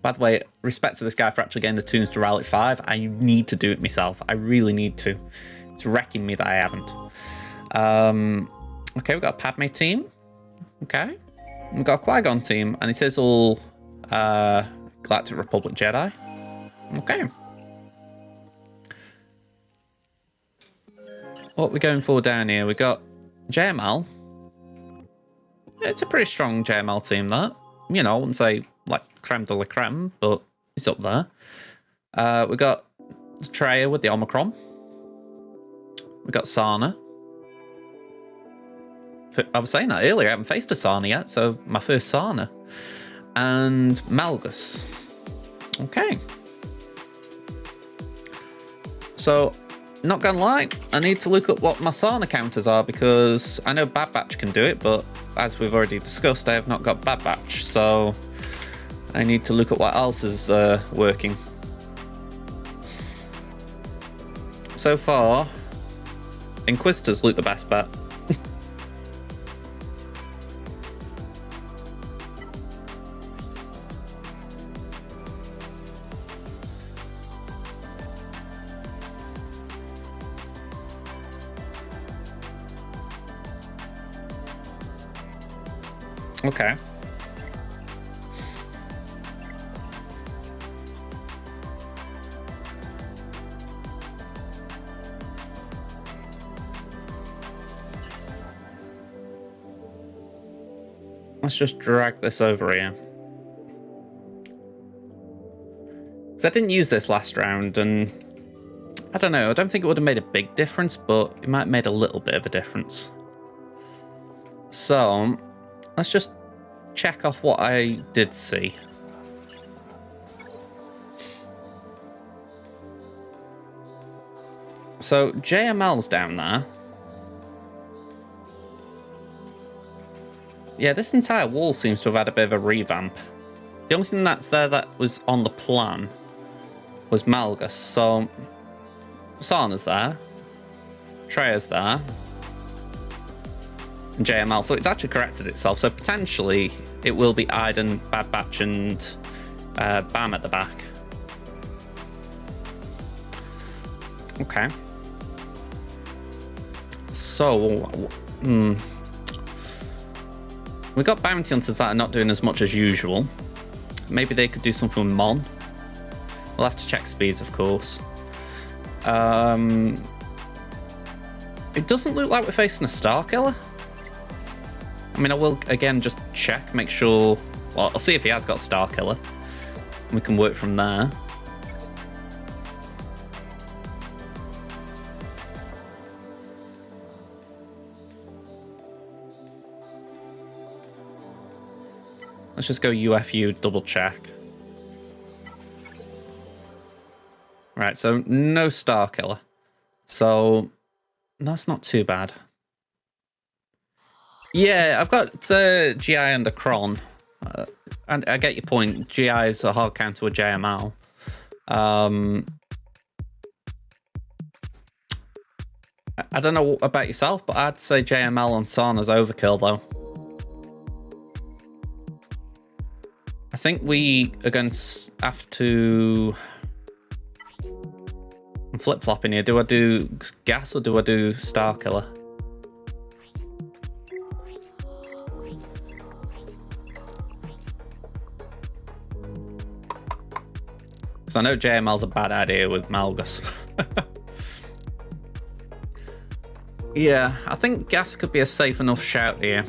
By the way, respect to this guy for actually getting the tunes to Rally 5. I need to do it myself. I really need to. It's wrecking me that I haven't. Okay, we've got a Padme team. Okay. We've got a Qui-Gon team, and it is all Galactic Republic Jedi. Okay. What are we going for down here? We got JML. It's a pretty strong JML team, that. You know, I wouldn't say like creme de la creme, but it's up there. We got Traya with the Omicron. We got Sana. I was saying that earlier, I haven't faced a Sana yet, so my first Sana. And Malgus. Okay. So, not gonna lie, I need to look up what my Sana counters are, because I know Bad Batch can do it, but as we've already discussed, I have not got Bad Batch, so I need to look at what else is working. So far, Inquisitors look the best bet. Okay. Let's just drag this over here. Because I didn't use this last round, and I don't know, I don't think it would have made a big difference, but it might have made a little bit of a difference. So, let's just check off what I did see. So, JML's down there. Yeah, this entire wall seems to have had a bit of a revamp. The only thing that's there that was on the plan was Malgus. So, Sana's there. Treya's there. And JML. So it's actually corrected itself. So potentially it will be Iden, Bad Batch, and Bam at the back. Okay. So, we got bounty hunters that are not doing as much as usual. Maybe they could do something with Mon. We'll have to check speeds, of course. It doesn't look like we're facing a Star Killer. I mean, I will, again, just check, make sure... Well, I'll see if he has got Star Killer. We can work from there. Let's just go UFU, double check. Right, so no Star Killer. So that's not too bad. Yeah, I've got GI and the Kron. And I get your point. GI is a hard counter with JML. I don't know about yourself, but I'd say JML on Sana's overkill, though. I think we are going to have to... I'm flip-flopping here. Do I do gas or do I do Star Killer? Because I know JML's a bad idea with Malgus. Yeah, I think gas could be a safe enough shout here.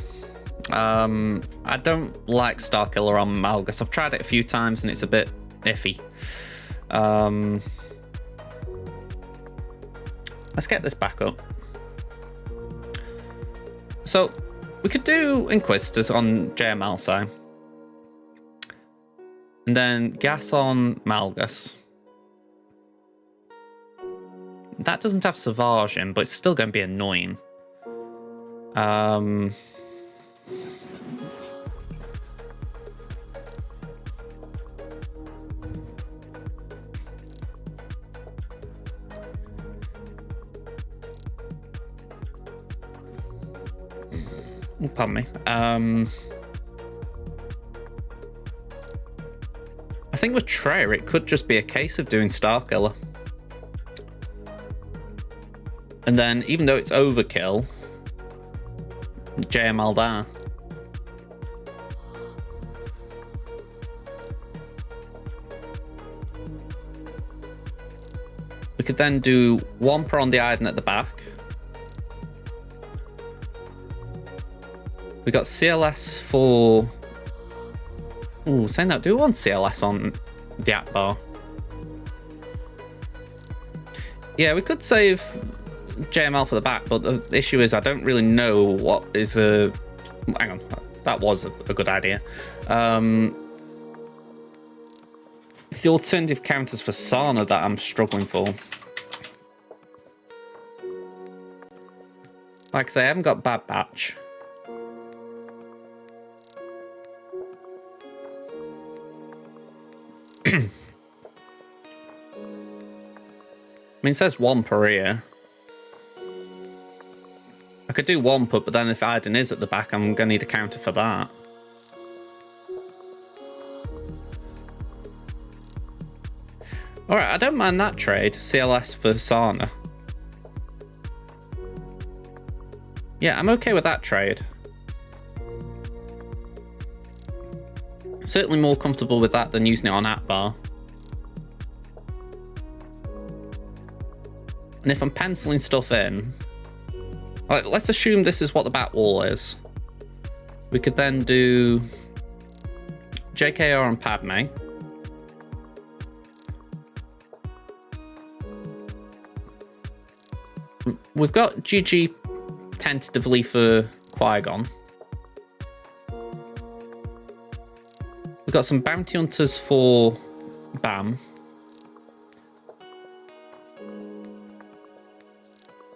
I don't like Star Killer on Malgus. I've tried it a few times and it's a bit iffy. Let's get this back up. So, we could do Inquisitors on JML side. And then gas on Malgus. That doesn't have Savage in, but it's still going to be annoying. Pardon me. I think with Treyer, it could just be a case of doing Starkiller. And then, even though it's overkill, JM Aldar. We could then do Wampa on the Iden at the back. We got CLS for... Ooh, saying that, do we want CLS on the Akbar? Yeah, we could save JML for the back, but the issue is I don't really know what is a... Hang on, that was a good idea. It's the alternative counters for Sana that I'm struggling for. Like I say, I haven't got Bad Batch. I mean, it says Wampa here. I could do Wampa, but then if Iden is at the back, I'm going to need a counter for that. Alright, I don't mind that trade. CLS for Sana. Yeah, I'm okay with that trade. Certainly more comfortable with that than using it on Akbar. And if I'm penciling stuff in... Like, let's assume this is what the back wall is. We could then do... JKR and Padme. We've got GG tentatively for Qui-Gon. We've got some bounty hunters for Bam.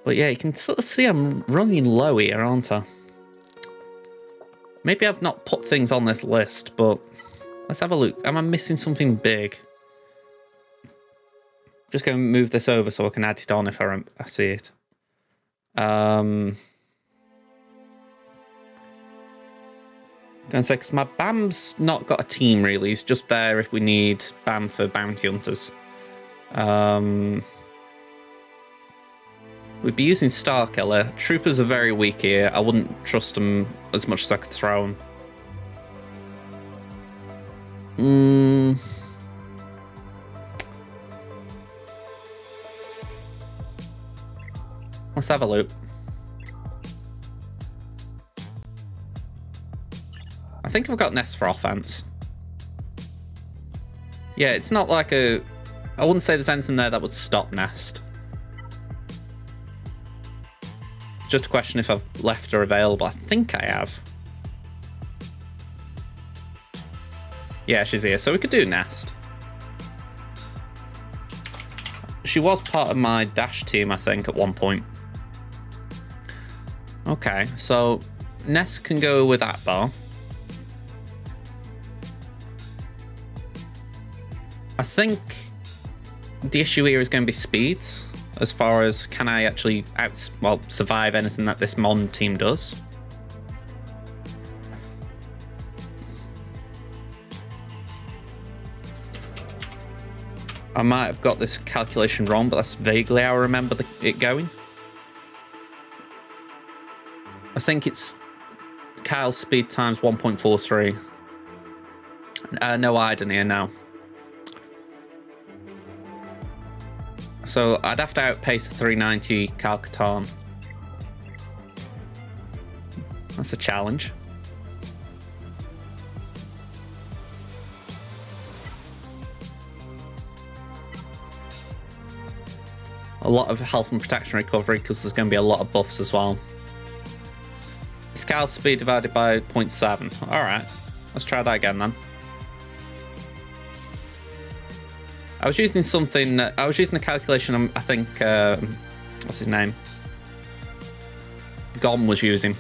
But yeah, you can sort of see I'm running low here, aren't I? Maybe I've not put things on this list, but let's have a look. Am I missing something big? Just going to move this over so I can add it on if I see it. I'm going to say, because my Bam's not got a team really. He's just there if we need Bam for bounty hunters. We'd be using Starkiller. Troopers are very weak here. I wouldn't trust them as much as I could throw them. Let's have a look. I think I've got Nest for offense. Yeah, it's not like a... I wouldn't say there's anything there that would stop Nest. It's just a question if I've left her available. I think I have. Yeah, she's here, so we could do Nest. She was part of my Dash team, I think, at one point. Okay, so Nest can go with Akbar. I think the issue here is going to be speeds, as far as can I actually survive anything that this Mon team does. I might have got this calculation wrong, but that's vaguely how I remember it going. I think it's Kyle's speed times 1.43. No Iden here now. So I'd have to outpace a 390 Kyle Katarn. That's a challenge. A lot of health and protection recovery because there's going to be a lot of buffs as well. Scale speed divided by 0.7. Alright, let's try that again then. I was using something, I was using a calculation, I think, what's his name? Gom was using.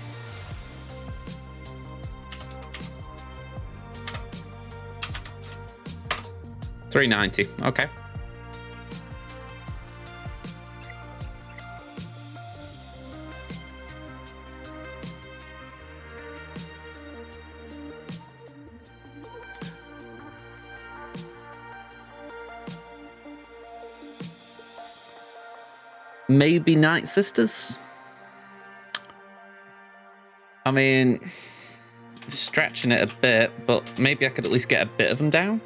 $390, okay. Maybe Night Sisters. I mean, stretching it a bit, but maybe I could at least get a bit of them down.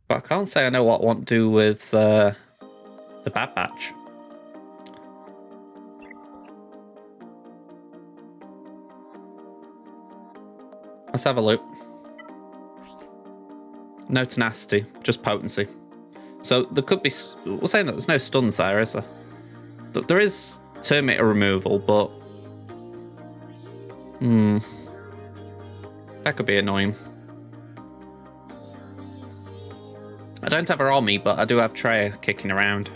But I can't say I know what I want to do with the Bad Batch. Let's have a look. No tenacity, just potency. So there could be... We're saying that there's no stuns there, is there? There is Terminator removal, but... That could be annoying. I don't have her on me, but I do have Treya kicking around.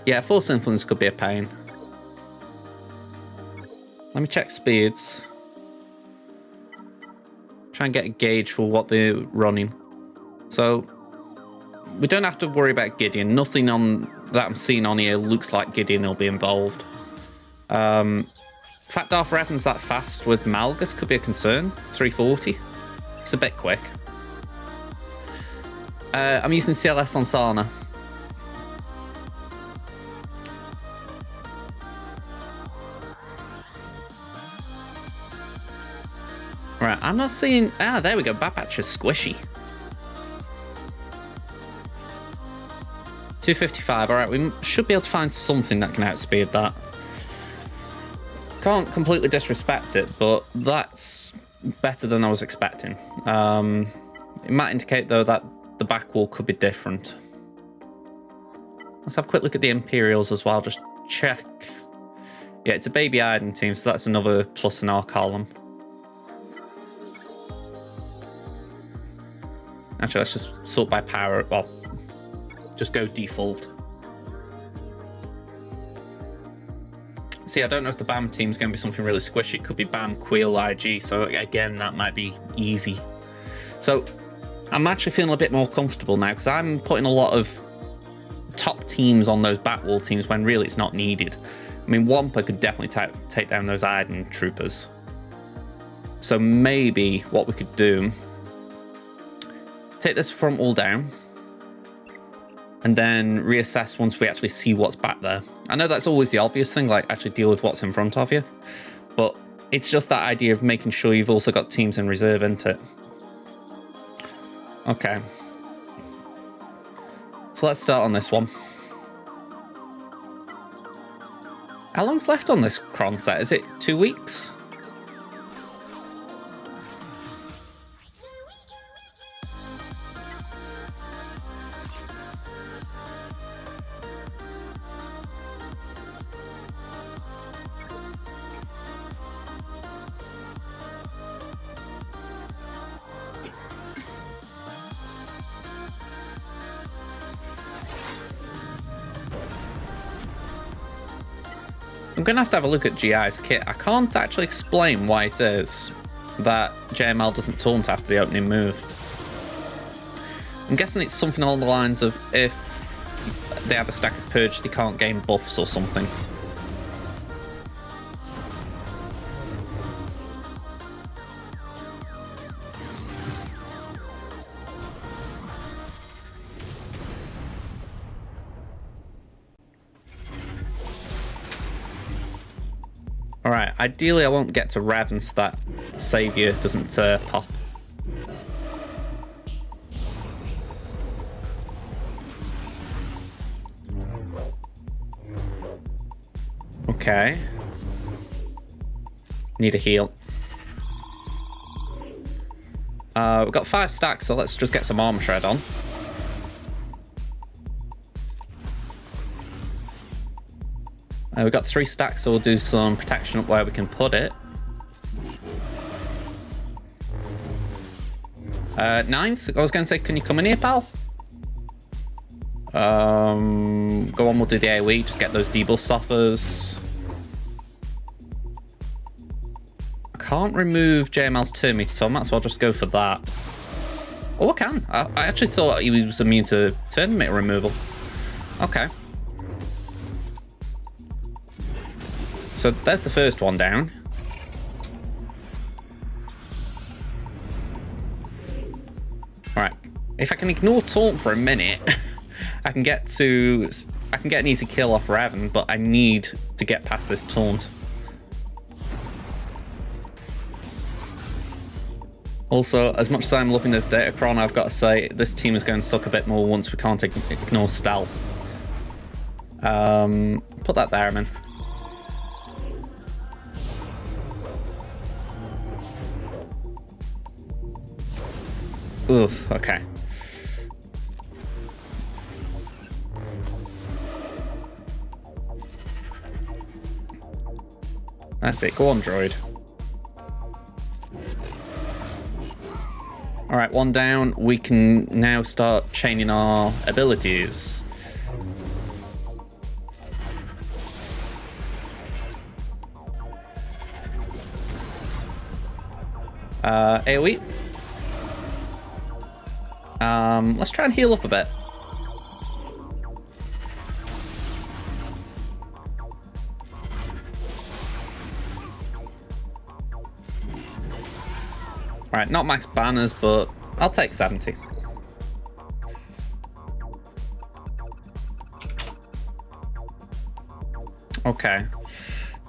Yeah, Force Influence could be a pain. Let me check speeds. Try and get a gauge for what they're running. So, we don't have to worry about Gideon. Nothing on that I'm seeing on here looks like Gideon will be involved. Fact Darth Revan's that fast with Malgus could be a concern. 340. It's a bit quick. I'm using CLS on Sana. Right, I'm not seeing... Ah, there we go. Bad Batch is squishy. 255. All right, we should be able to find something that can outspeed that. Can't completely disrespect it, but that's better than I was expecting. It might indicate, though, that the back wall could be different. Let's have a quick look at the Imperials as well. Just check. Yeah, it's a Baby Iden team, so that's another plus in our column. Actually, let's just sort by power. Well, just go default. See, I don't know if the BAM team's going to be something really squishy. It could be BAM, Queel, IG. So again, that might be easy. So I'm actually feeling a bit more comfortable now because I'm putting a lot of top teams on those Batwall teams when really it's not needed. I mean, Wampa could definitely take down those Iden troopers. So maybe what we could do, take this front wall down and then reassess once we actually see what's back there. I know that's always the obvious thing, like actually deal with what's in front of you, but it's just that idea of making sure you've also got teams in reserve, isn't it? Okay. So let's start on this one. How long's left on this Kron set? Is it 2 weeks? I'm going to have a look at GI's kit. I can't actually explain why it is that JML doesn't taunt after the opening move. I'm guessing it's something along the lines of if they have a stack of Purge, they can't gain buffs or something. Alright, ideally I won't get to Revan so that Saviour doesn't pop. Okay. Need a heal. We've got 5 stacks, so let's just get some armor shred on. We've got 3 stacks, so we'll do some protection up where we can put it. 9th, I was going to say, can you come in here, pal? Go on, we'll do the AoE, just get those debuffs off us. Can't remove JML's turn meter, so I might as well just go for that. Oh, I can. I actually thought he was immune to turn meter removal. Okay. So there's the first one down. Right. If I can ignore taunt for a minute, I can get an easy kill off Raven, but I need to get past this taunt. Also, as much as I'm loving this Datacron, I've got to say this team is going to suck a bit more once we can't ignore stealth. Put that there, man. Oof, okay. That's it, go on, droid. Alright, one down. We can now start chaining our abilities. AoE. Let's try and heal up a bit. Alright, not max banners, but I'll take 70. Okay.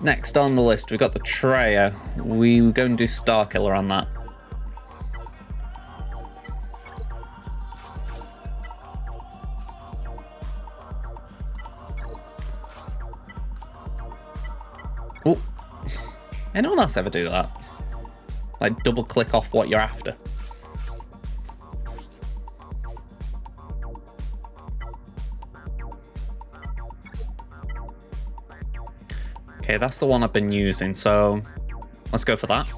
Next on the list, we've got the Treya. We go and do Star Killer on that. Oh. Anyone else ever do that? Like double click off what you're after. Okay, that's the one I've been using, so let's go for that.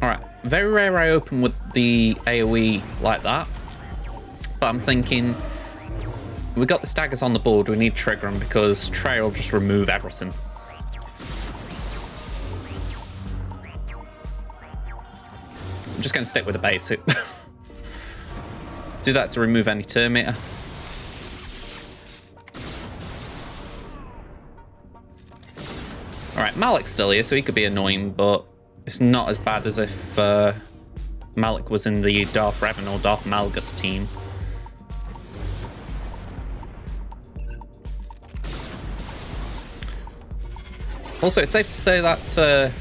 Alright, very rare I open with the AoE like that, but I'm thinking we got the staggers on the board, we need trigger them because Trey will just remove everything. I'm just going to stick with the basic. Do that to remove any turn meter. Alright, Malik's still here, so he could be annoying, but it's not as bad as if Malik was in the Darth Revan or Darth Malgus team. Also, it's safe to say that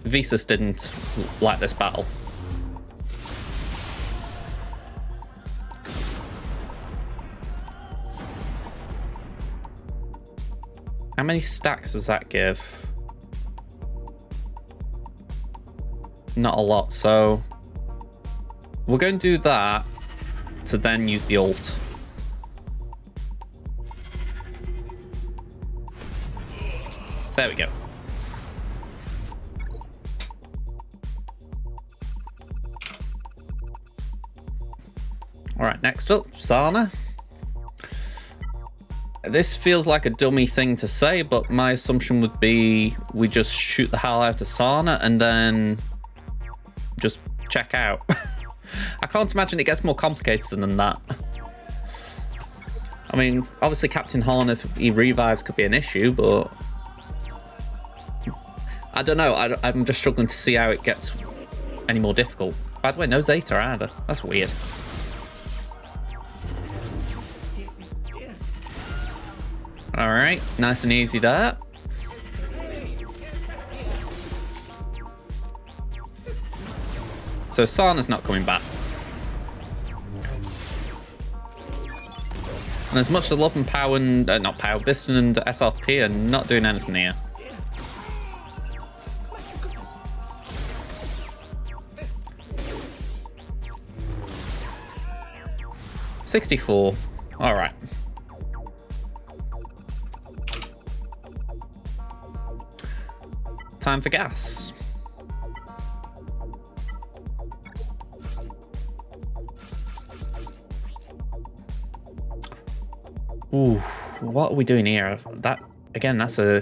Visas didn't like this battle. How many stacks does that give? Not a lot, so we're going to do that to then use the ult. There we go. Alright, next up, Sana. This feels like a dummy thing to say, but my assumption would be we just shoot the hell out of Sana and then just check out. I can't imagine it gets more complicated than that. I mean, obviously Captain Han, if he revives, could be an issue, but I don't know. I'm just struggling to see how it gets any more difficult. By the way, no Zeta either. That's weird. Alright, nice and easy there. So Sana's not coming back. And as much as love and Power and, not Power, Biston and SRP are not doing anything here. $64. Alright. Time for gas. Ooh, what are we doing here? That, again, that's a...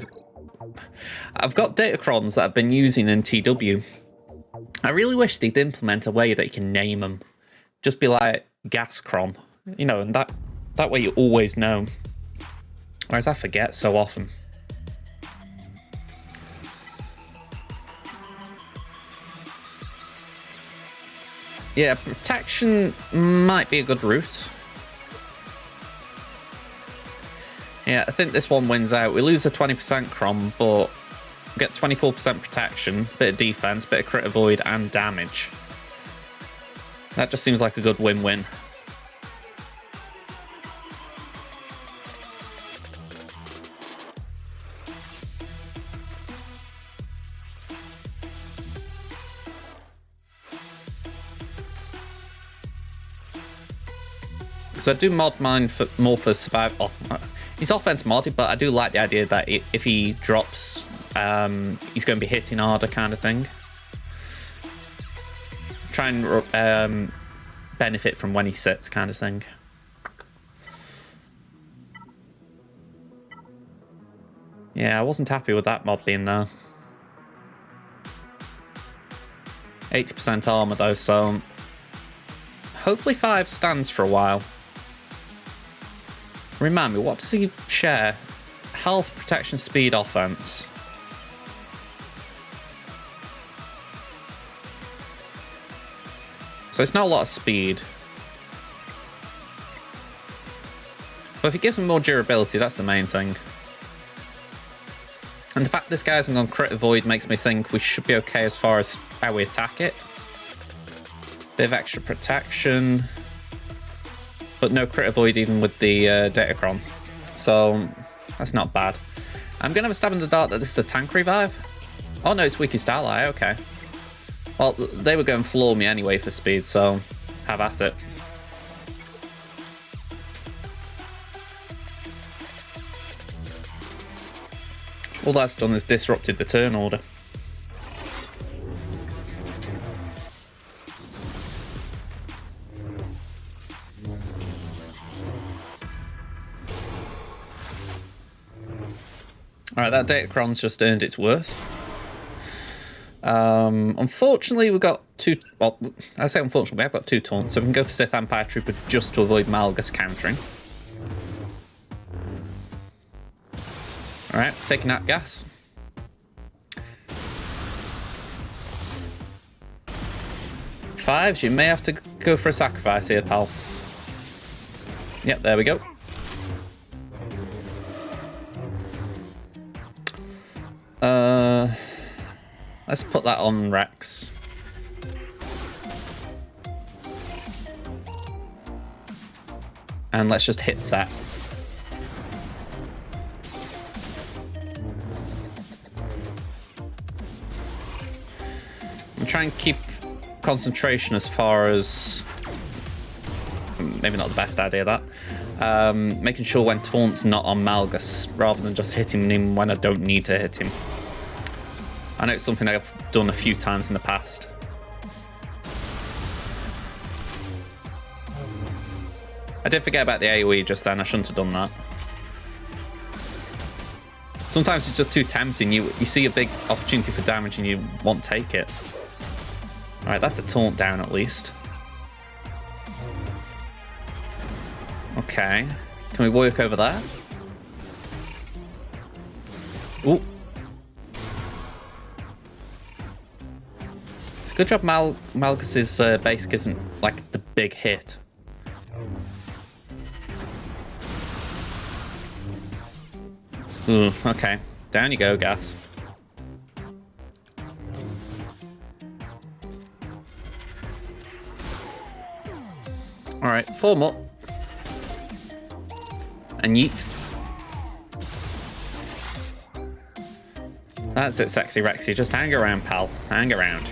I've got Datacrons that I've been using in TW. I really wish they'd implement a way that you can name them. Just be like Gascron, you know, and that way you always know. Whereas I forget so often. Yeah, protection might be a good route. Yeah, I think this one wins out. We lose a 20% crom, but we get 24% protection, bit of defense, bit of crit avoid, and damage. That just seems like a good win-win. So I do mod mine for more for survival. He's offense modded, but I do like the idea that if he drops, he's going to be hitting harder, kind of thing. Try and benefit from when he sits, kind of thing. Yeah, I wasn't happy with that mod being there. 80% armor though, so hopefully 5 stands for a while. Remind me, what does he share? Health, protection, speed, offense. So it's not a lot of speed. But if it gives him more durability, that's the main thing. And the fact this guy hasn't gone crit avoid makes me think we should be okay as far as how we attack it. Bit of extra protection. But no crit avoid even with the Datacron. So that's not bad. I'm going to have a stab in the dark that this is a tank revive. Oh no, it's weakest ally, okay. Well, they were going to floor me anyway for speed, so have at it. All that's done is disrupted the turn order. Alright, that Datacron's just earned its worth. Unfortunately, we've got 2... Well, I say unfortunately, we have got 2 taunts, so we can go for Sith Empire Trooper just to avoid Malgus countering. Alright, taking out gas. Fives, you may have to go for a sacrifice here, pal. Yep, there we go. Let's put that on Rex. And let's just hit set. I'm trying to keep concentration as far as... Maybe not the best idea, that. Making sure when taunt's not on Malgus, rather than just hitting him when I don't need to hit him. I know it's something I've done a few times in the past. I did forget about the AoE just then, I shouldn't have done that. Sometimes it's just too tempting, you see a big opportunity for damage and you won't take it. Alright, that's a taunt down at least. Okay, can we work over there? Ooh. It's a good job Malgus's basic isn't like the big hit. Ooh, okay. Down you go, gas. Alright, form up. And yeet. That's it, Sexy Rexy. Just hang around, pal. Hang around.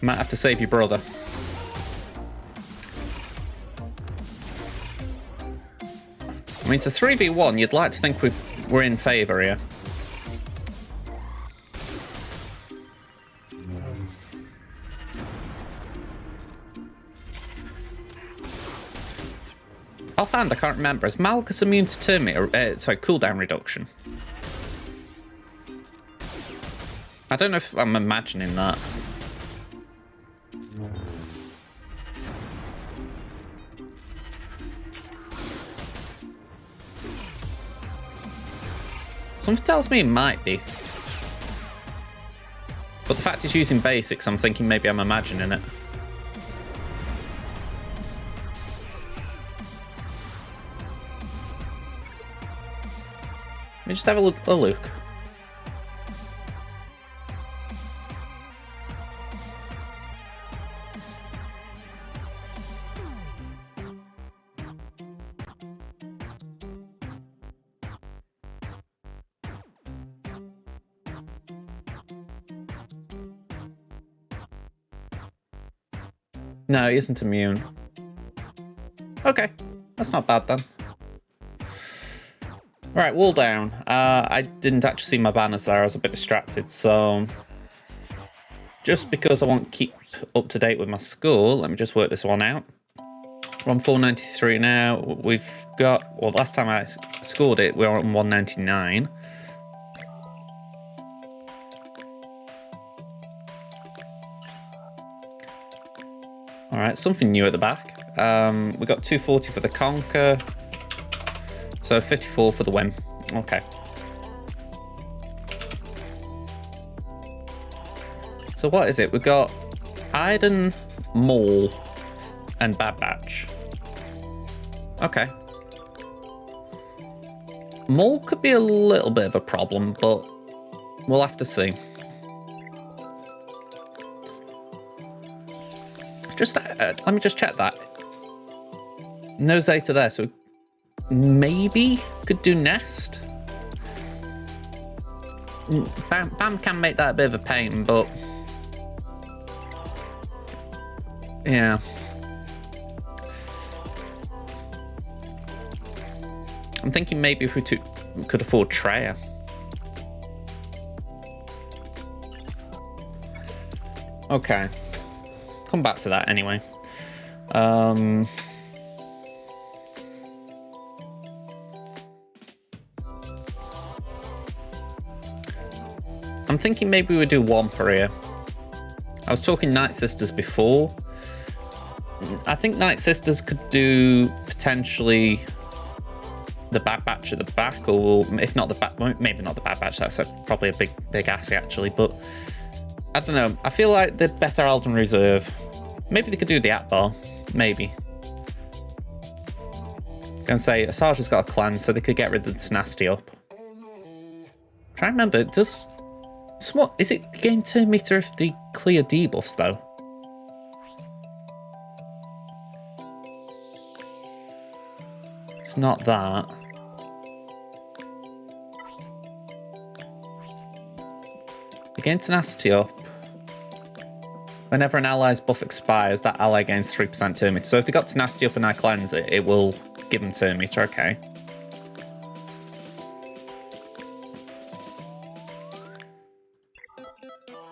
Might have to save your brother. I mean, it's a 3v1. You'd like to think we're in favour here. Offhand, I can't remember. Is Malgus immune to turn meter? Sorry, cooldown reduction. I don't know if I'm imagining that. Something tells me it might be. But the fact it's using basics, I'm thinking maybe I'm imagining it. Let me just have a look. No, he isn't immune. Okay, that's not bad then. Right, wall down. I didn't actually see my banners there. I was a bit distracted, so just because I want to keep up to date with my score, let me just work this one out. We're on 493 now. We've got, well, last time I scored it, we were on 199. All right, something new at the back. We got 240 for the Conquer. So 54 for the win. Okay. So what is it? We've got Iden, Maul, and Bad Batch. Okay. Maul could be a little bit of a problem, but we'll have to see. Just let me just check that. No Zeta there, so maybe could do Nest. Bam can make that a bit of a pain, but yeah. I'm thinking maybe if we could afford Treya. Okay. Come back to that anyway. I'm thinking maybe we do Wampa here. I was talking Night Sisters before. I think Night Sisters could do potentially the Bad Batch at the back, or if not the back, maybe not the Bad Batch. That's probably a big ask actually, but I don't know. I feel like they're better Alden Reserve. Maybe they could do the Atbar. Maybe. Gonna say Asajj's got a clan, so they could get rid of the Tenacity up. Try to remember. Does what is it? Gain turn meter if they clear debuffs though? It's not that. They gain Tenacity up. Whenever an ally's buff expires, that ally gains 3% turn meter. So if they got Tenacity up and I cleanse it, it will give them turn meter. Okay.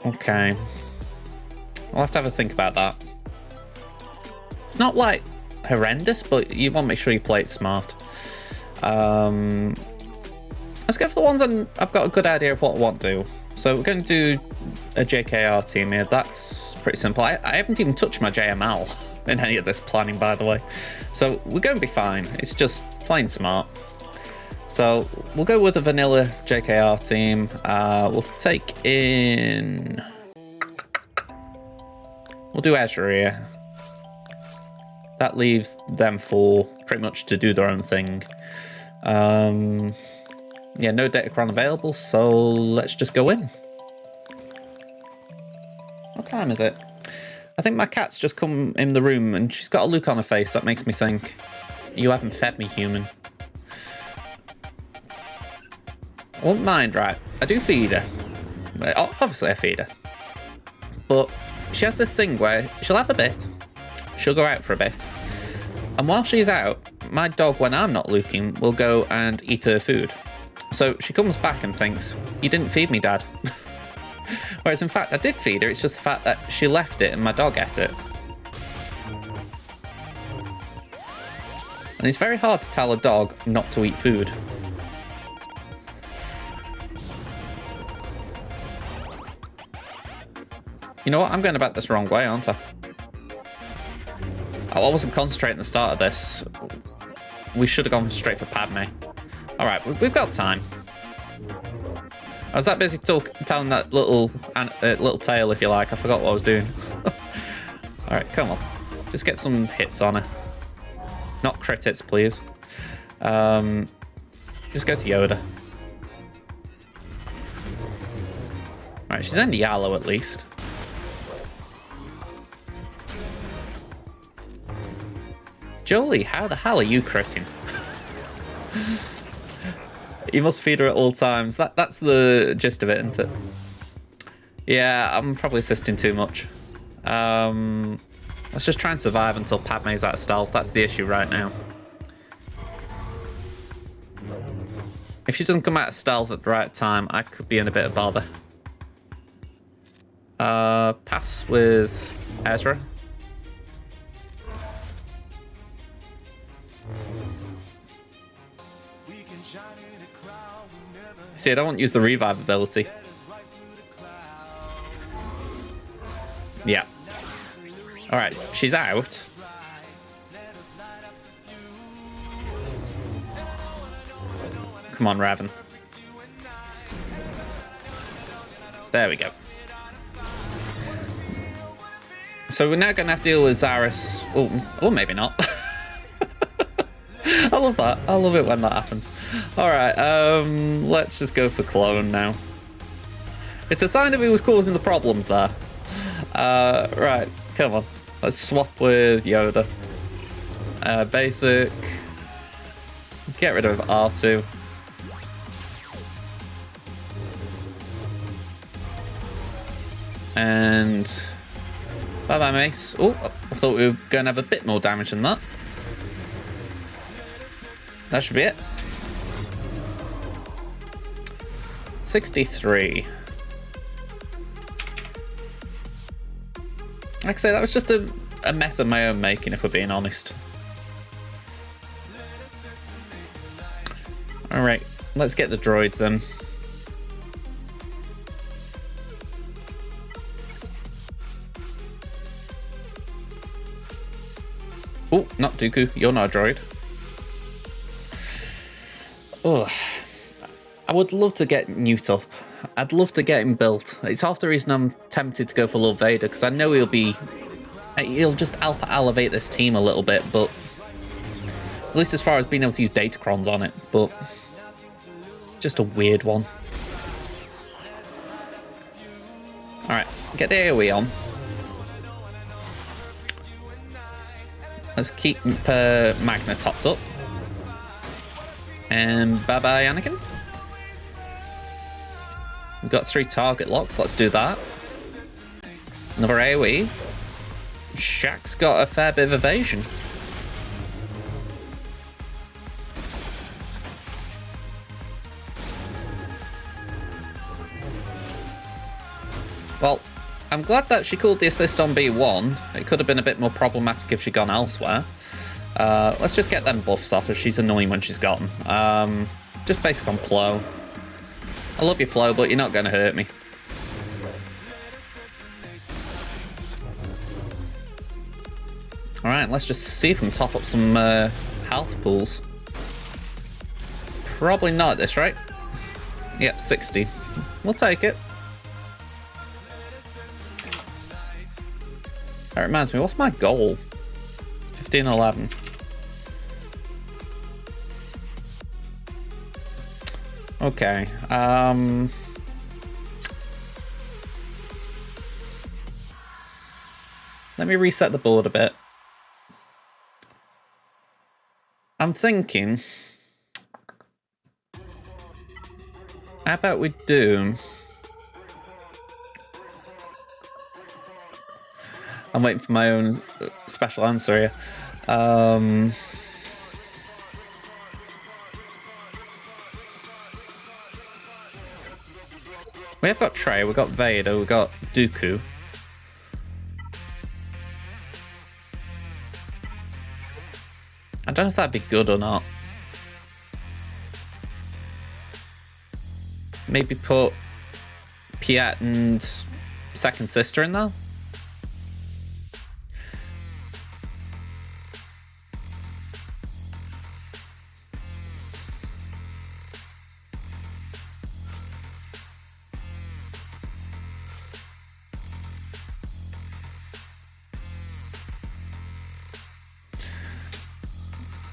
Okay. I'll have to have a think about that. It's not like horrendous, but you want to make sure you play it smart. Let's go for the ones I've got a good idea of what I want to do. So we're going to do a JKR team here. That's pretty simple. I haven't even touched my JML in any of this planning, by the way. So we're going to be fine. It's just playing smart. So we'll go with a vanilla JKR team. We'll take in... We'll do Ezra here. That leaves them four pretty much to do their own thing. Yeah, no Datacron available, so let's just go in. What time is it? I think my cat's just come in the room and she's got a look on her face that makes me think, you haven't fed me, human. I won't mind, right? I do feed her. Obviously I feed her. But she has this thing where she'll have a bit, she'll go out for a bit, and while she's out, my dog, when I'm not looking, will go and eat her food. So she comes back and thinks, you didn't feed me, Dad. Whereas in fact, I did feed her, it's just the fact that she left it and my dog ate it. And it's very hard to tell a dog not to eat food. You know what? I'm going about this the wrong way, aren't I? I wasn't concentrating at the start of this. We should have gone straight for Padme. Alright, we've got time. I was that busy telling that little tale, if you like. I forgot what I was doing. Alright, come on. Just get some hits on her. Not crit hits, please. Just go to Yoda. Alright, she's in yellow at least. Jolie, how the hell are you critting? You must feed her at all times. That's the gist of it, isn't it? Yeah, I'm probably assisting too much. Let's just try and survive until Padme's out of stealth. That's the issue right now. If she doesn't come out of stealth at the right time, I could be in a bit of bother. Pass with Ezra. See, I don't want to use the revive ability. Yeah. Alright, she's out. Come on, Raven. There we go. So we're now going to have to deal with Zaris. Oh, maybe not. I love that. I love it when that happens. Alright, let's just go for clone now. It's a sign of who was causing the problems there. Right, come on. Let's swap with Yoda. Basic. Get rid of R2. And bye-bye, Mace. Oh, I thought we were going to have a bit more damage than that. That should be it. 63. Like I say, that was just a mess of my own making, if we're being honest. Alright, let's get the droids in. Oh, not Dooku. You're not a droid. Oh, I would love to get Newt up. I'd love to get him built. It's half the reason I'm tempted to go for Lord Vader, because I know he'll just help elevate this team a little bit, but at least as far as being able to use Datacrons on it, but just a weird one. Alright, get the AoE on. Let's keep Magna topped up. And bye-bye, Anakin. We've got 3 target locks. Let's do that. Another AoE. Shaq's got a fair bit of evasion. Well, I'm glad that she called the assist on B1. It could have been a bit more problematic if she'd gone elsewhere. Let's just get them buffs off, as she's annoying when she's got them. Just basic on Plo. I love you, Plo, but you're not going to hurt me. Alright, let's just see if we can top up some health pools. Probably not at this rate. Yep, 60. We'll take it. That reminds me, what's my goal? 15-11. Okay. Let me reset the board a bit. I'm thinking, how about we do... I'm waiting for my own special answer here. We have got Trey, we've got Vader, we've got Dooku. I don't know if that'd be good or not. Maybe put Piet and second sister in there.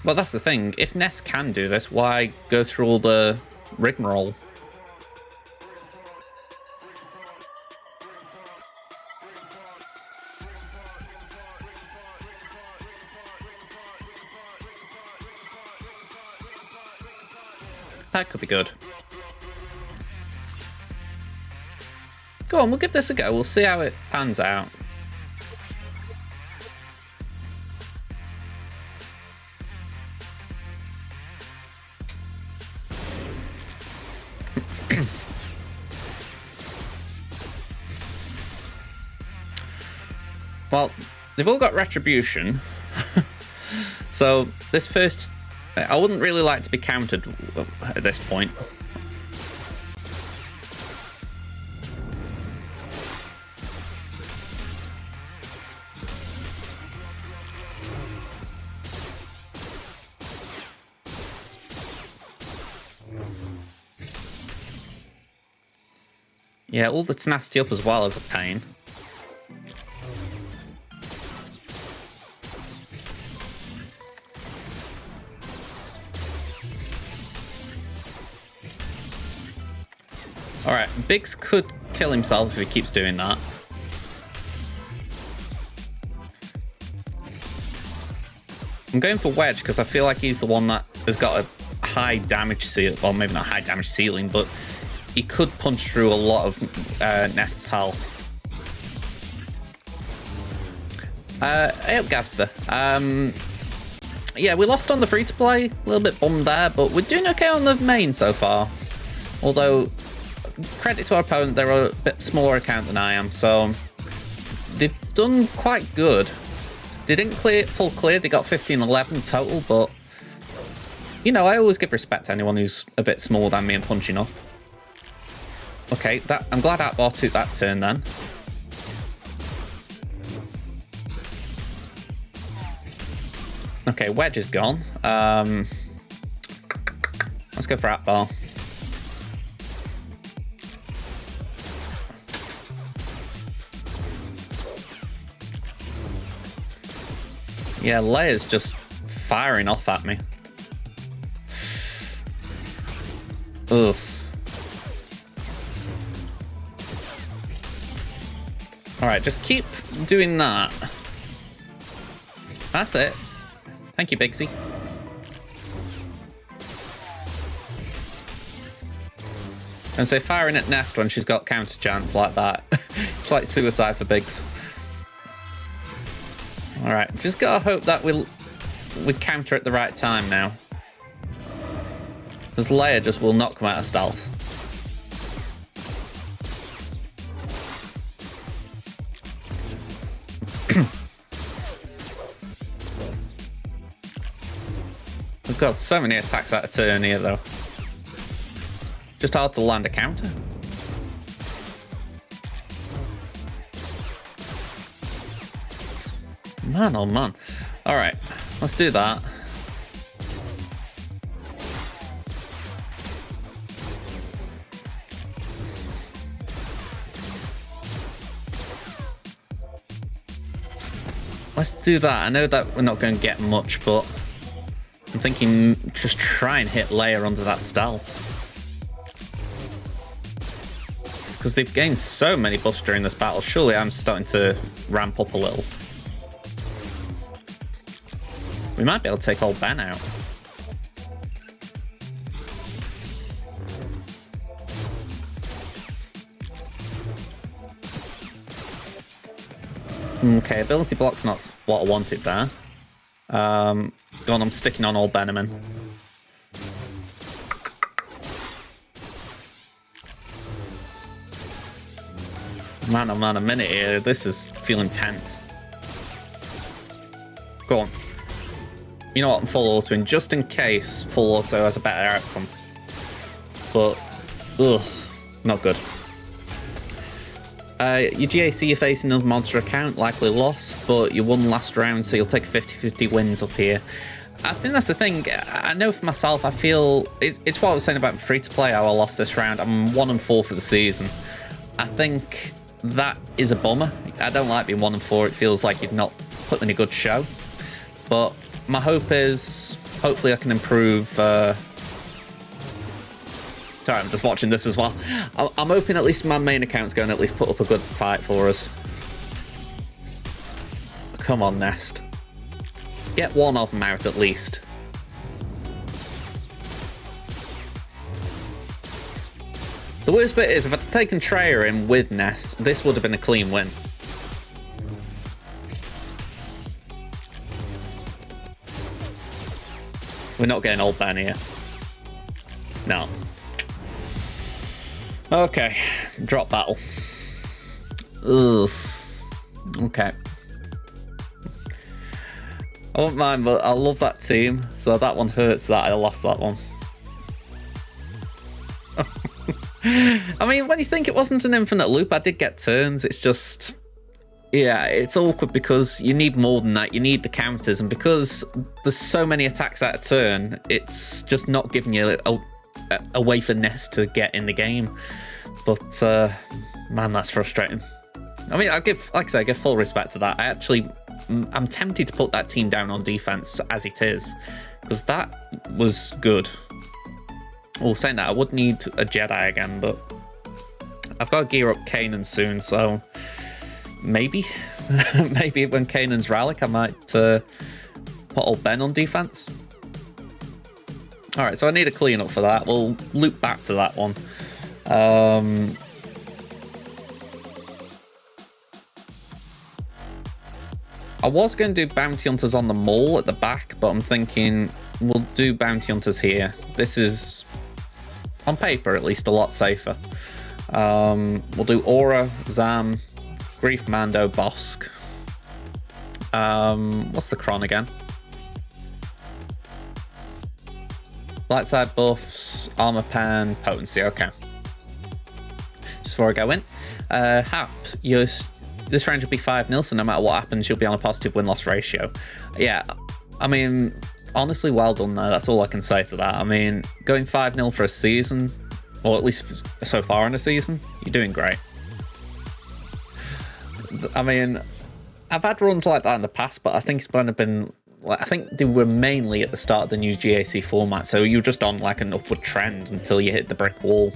Well, that's the thing. If Ness can do this, why go through all the rigmarole? That could be good. Go on, we'll give this a go. We'll see how it pans out. Well, they've all got retribution. So this first, I wouldn't really like to be countered at this point. Yeah, all the tenacity up as well is a pain. Alright, Biggs could kill himself if he keeps doing that. I'm going for Wedge because I feel like he's the one that has got a high damage ceiling. Well, maybe not high damage ceiling, but he could punch through a lot of Nest's health. Hey up, Gaster. Yeah, we lost on the free-to-play. A little bit bummed there, but we're doing okay on the main so far. Although, credit to our opponent, they're a bit smaller account than I am, so they've done quite good. They didn't clear full clear, they got 15-11 total, but you know, I always give respect to anyone who's a bit smaller than me and punching up. Okay, I'm glad Atbar took that turn then. Okay, Wedge is gone. Let's go for Atbar. Yeah, Leia's just firing off at me. Oof. Alright, just keep doing that. That's it. Thank you, Bigsy. And so firing at Nest when she's got counter chance like that. It's like suicide for Biggs. Alright, just gotta hope that we counter at the right time now. Because Leia just will not come out of stealth. We've got so many attacks out of turn here though. Just hard to land a counter. Man, oh man. Alright, let's do that. Let's do that. I know that we're not going to get much, but I'm thinking just try and hit Leia onto that stealth. Because they've gained so many buffs during this battle, surely I'm starting to ramp up a little. We might be able to take old Ben out. Okay, ability block's not what I wanted there. Go on, I'm sticking on old Beneman. Man, oh man, a minute here. This is feeling tense. Go on. You know what, I'm full autoing, just in case full auto has a better outcome. But, ugh, not good. Your GAC you're facing another monster account, likely lost, but you won last round, so you'll take 50-50 wins up here. I think that's the thing. I know for myself, I feel it's what I was saying about free-to-play, how I lost this round. I'm 1-4 for the season. I think that is a bummer. I don't like being 1-4. It feels like you've not put in a good show. But my hope is, hopefully I can improve. Sorry, I'm just watching this as well. I'm hoping at least my main account's going to at least put up a good fight for us. Come on, Nest. Get one of them out at least. The worst bit is, if I'd taken Treya in with Nest, this would have been a clean win. We're not getting old Ben here. No. Okay. Drop battle. Ugh. Okay. I won't mind, but I love that team, so that one hurts that I lost that one. I mean, when you think it wasn't an infinite loop, I did get turns. It's just, yeah, it's awkward because you need more than that. You need the counters, and because there's so many attacks at a turn, it's just not giving you a way for Nest to get in the game. But, man, that's frustrating. I mean, like I say, I give full respect to that. I'm tempted to put that team down on defense as it is, because that was good. Well, saying that, I would need a Jedi again, but I've got to gear up Kanan soon, so maybe maybe when Kanan's Relic, I might put old Ben on defense. All right, so I need a clean up for that. We'll loop back to that one. I was going to do Bounty Hunters on the mall at the back, but I'm thinking we'll do Bounty Hunters here. This is, on paper at least, a lot safer. We'll do Aura, Zam, Grief Mando, Bosk. What's the Cron again? Light side buffs, armor pen, potency, okay. Just before I go in. Hap, this range will be 5-0, so no matter what happens, you'll be on a positive win-loss ratio. Yeah, I mean, honestly, well done there. That's all I can say to that. I mean, going 5-0 for a season, or at least so far in a season, you're doing great. I mean, I've had runs like that in the past, but I think it's kind of been, I think they were mainly at the start of the new GAC format, so you're just on like an upward trend until you hit the brick wall.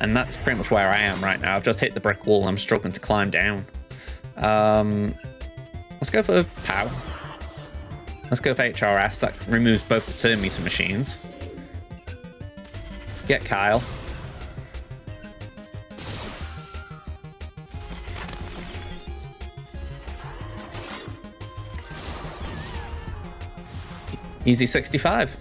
And that's pretty much where I am right now. I've just hit the brick wall and I'm struggling to climb down. Let's go for power. Let's go for HRS. That removes both the turn meter machines. Get Kyle. Easy 65.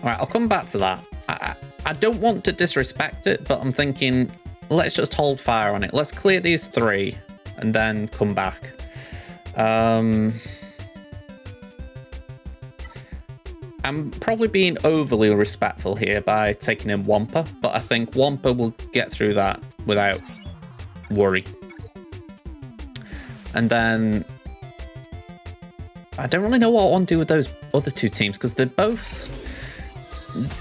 Alright, I'll come back to that. I don't want to disrespect it, but I'm thinking, let's just hold fire on it. Let's clear these 3 and then come back. I'm probably being overly respectful here by taking in Wampa, but I think Wampa will get through that without worry. And then I don't really know what I want to do with those other 2 teams, because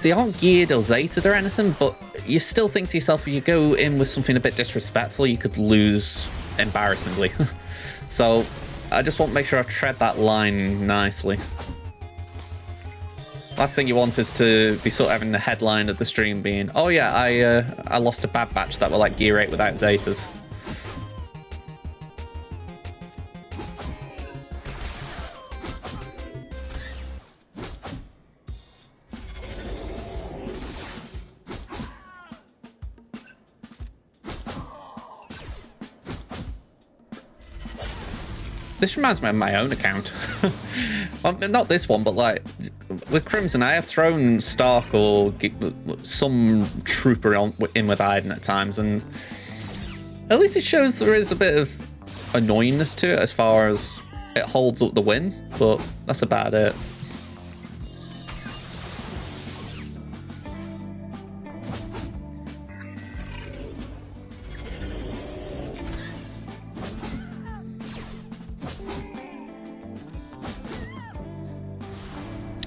they aren't geared or zated or anything, but you still think to yourself, if you go in with something a bit disrespectful, you could lose embarrassingly. So I just want to make sure I tread that line nicely. Last thing you want is to be sort of having the headline of the stream being, oh yeah, I lost a bad batch that were like gear 8 without Zetas. This reminds me of my own account. Well, not this one, but like with Crimson, I have thrown Stark or some trooper in with Aiden at times, and At least it shows there is a bit of annoyingness to it as far as it holds up the win, but that's about it.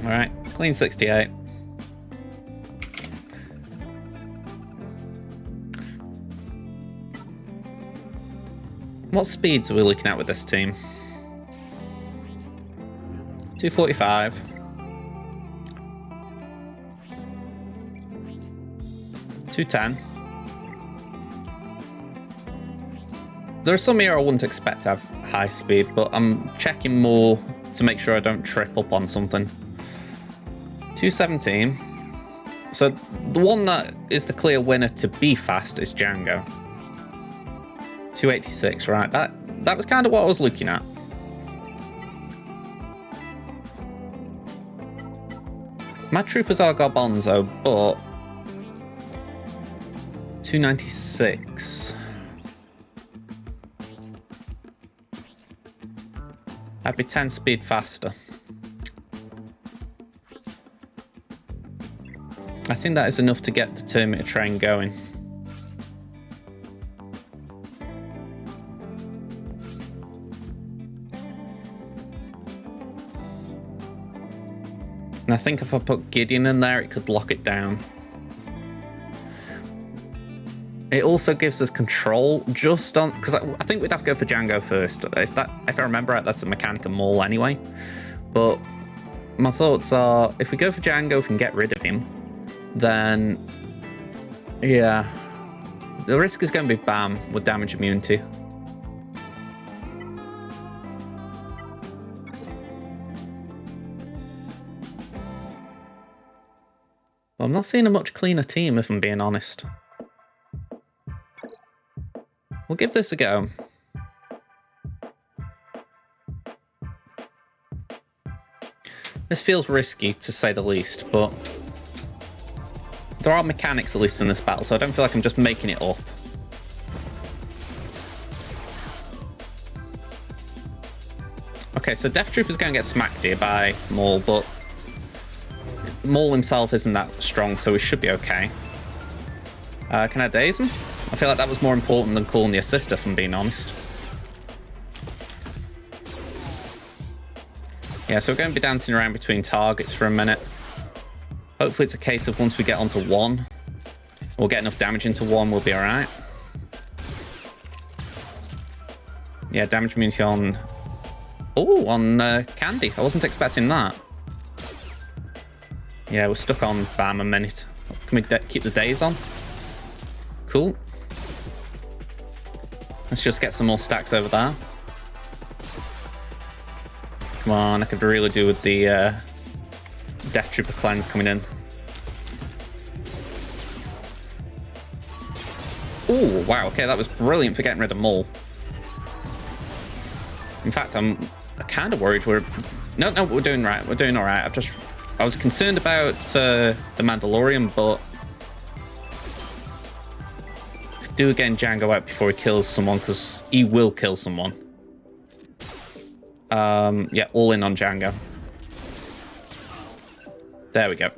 All right, clean 68. What speeds are we looking at with this team? 245. 210. There are some here I wouldn't expect to have high speed, but I'm checking more to make sure I don't trip up on something. 217. So the one that is the clear winner to be fast is Django. 286, right? That was kind of what I was looking at. My troopers are Garbanzo, but 296. I'd be 10 speed faster. I think that is enough to get the Terminator train going. And I think if I put Gideon in there, it could lock it down. It also gives us control just on, because I think we'd have to go for Django first. If I remember right, that's the mechanical mall anyway. But my thoughts are, if we go for Django, we can get rid of him. Then, yeah, the risk is going to be Bam with damage immunity. Well, I'm not seeing a much cleaner team, if I'm being honest. We'll give this a go. This feels risky, to say the least, but there are mechanics, at least, in this battle, so I don't feel like I'm just making it up. Okay, so Death Trooper's going to get smacked here by Maul, but Maul himself isn't that strong, so we should be okay. Can I daze him? I feel like that was more important than calling the assister, if I'm being honest. Yeah, so we're going to be dancing around between targets for a minute. Hopefully it's a case of once we get onto one, or get enough damage into one, we'll be alright. Yeah, damage immunity on... Oh, on Candy. I wasn't expecting that. Yeah, we're stuck on Bam a minute. Can we keep the days on? Cool. Let's just get some more stacks over there. Come on, I could really do with the Death Trooper cleanse coming in. Oh, wow, okay, that was brilliant for getting rid of Maul. In fact, I'm kind of worried we're... No, we're doing right. We're doing all right. I was concerned about the Mandalorian, but do getting Django out before he kills someone, because he will kill someone. Yeah, all in on Django. There we go.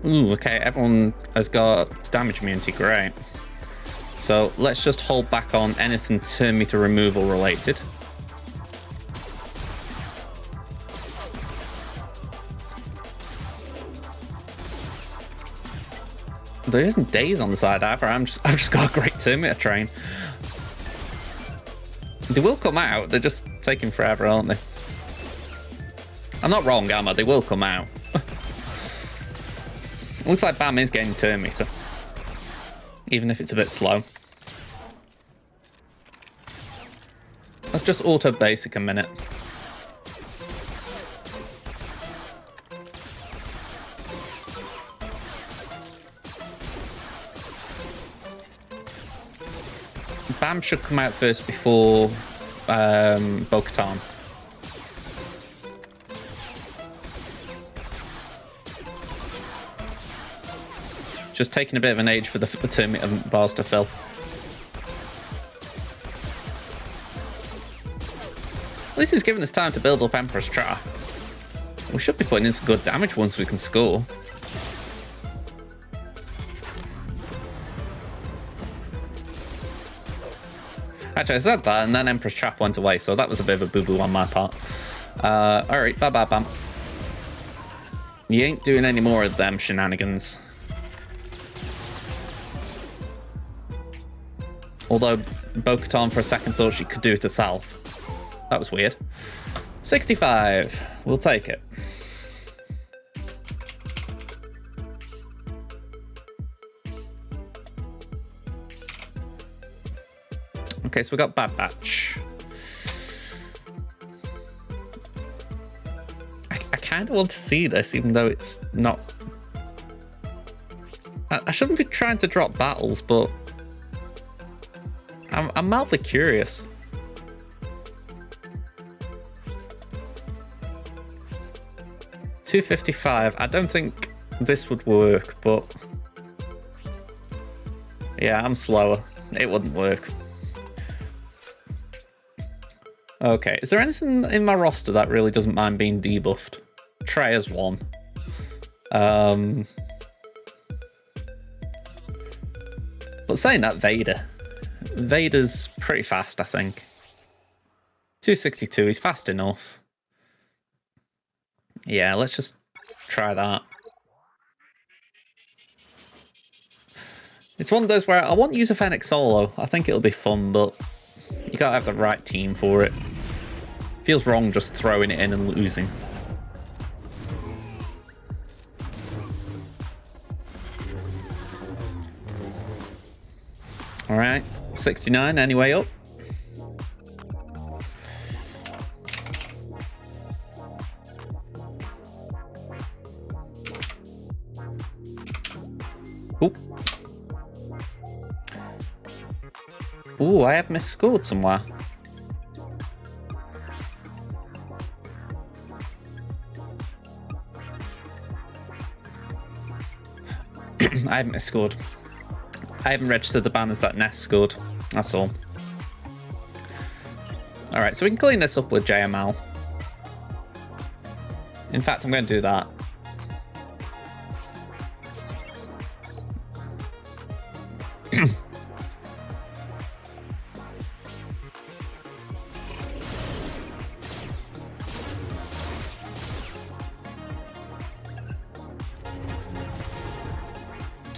Ooh, okay, everyone has got damage immunity, great. So let's just hold back on anything Terminator removal related. There isn't days on the side either. I've just got a great Terminator train. They will come out. They're just taking forever, aren't they? I'm not wrong, am I? They will come out. Looks like Bam is getting Terminator, even if it's a bit slow. Let's just auto basic a minute. Bam should come out first before Bo-Katan. Just taking a bit of an age for the termite bars to fill. At least it's given us time to build up Emperor's Tra. We should be putting in some good damage once we can score. Actually, I said that, and then Emperor's Trap went away, so that was a bit of a boo-boo on my part. Alright, bam. You ain't doing any more of them shenanigans. Although, Bo-Katan for a second thought she could do it herself. That was weird. 65. We'll take it. Okay, so we got Bad Batch. I kind of want to see this, even though it's not... I shouldn't be trying to drop battles, but... I'm mildly curious. $255. I don't think this would work, but... Yeah, I'm slower. It wouldn't work. Okay, is there anything in my roster that really doesn't mind being debuffed? Treya's one. But saying that, Vader. Vader's pretty fast, I think. 262, he's fast enough. Yeah, let's just try that. It's one of those where I want to use a Fennec solo. I think it'll be fun, but you gotta have the right team for it. Feels wrong just throwing it in and losing. Alright, 69 anyway up. Ooh, I have misscored somewhere. I haven't misscored. I haven't registered the banners that Ness scored. That's all. Alright, so we can clean this up with JML. In fact, I'm going to do that.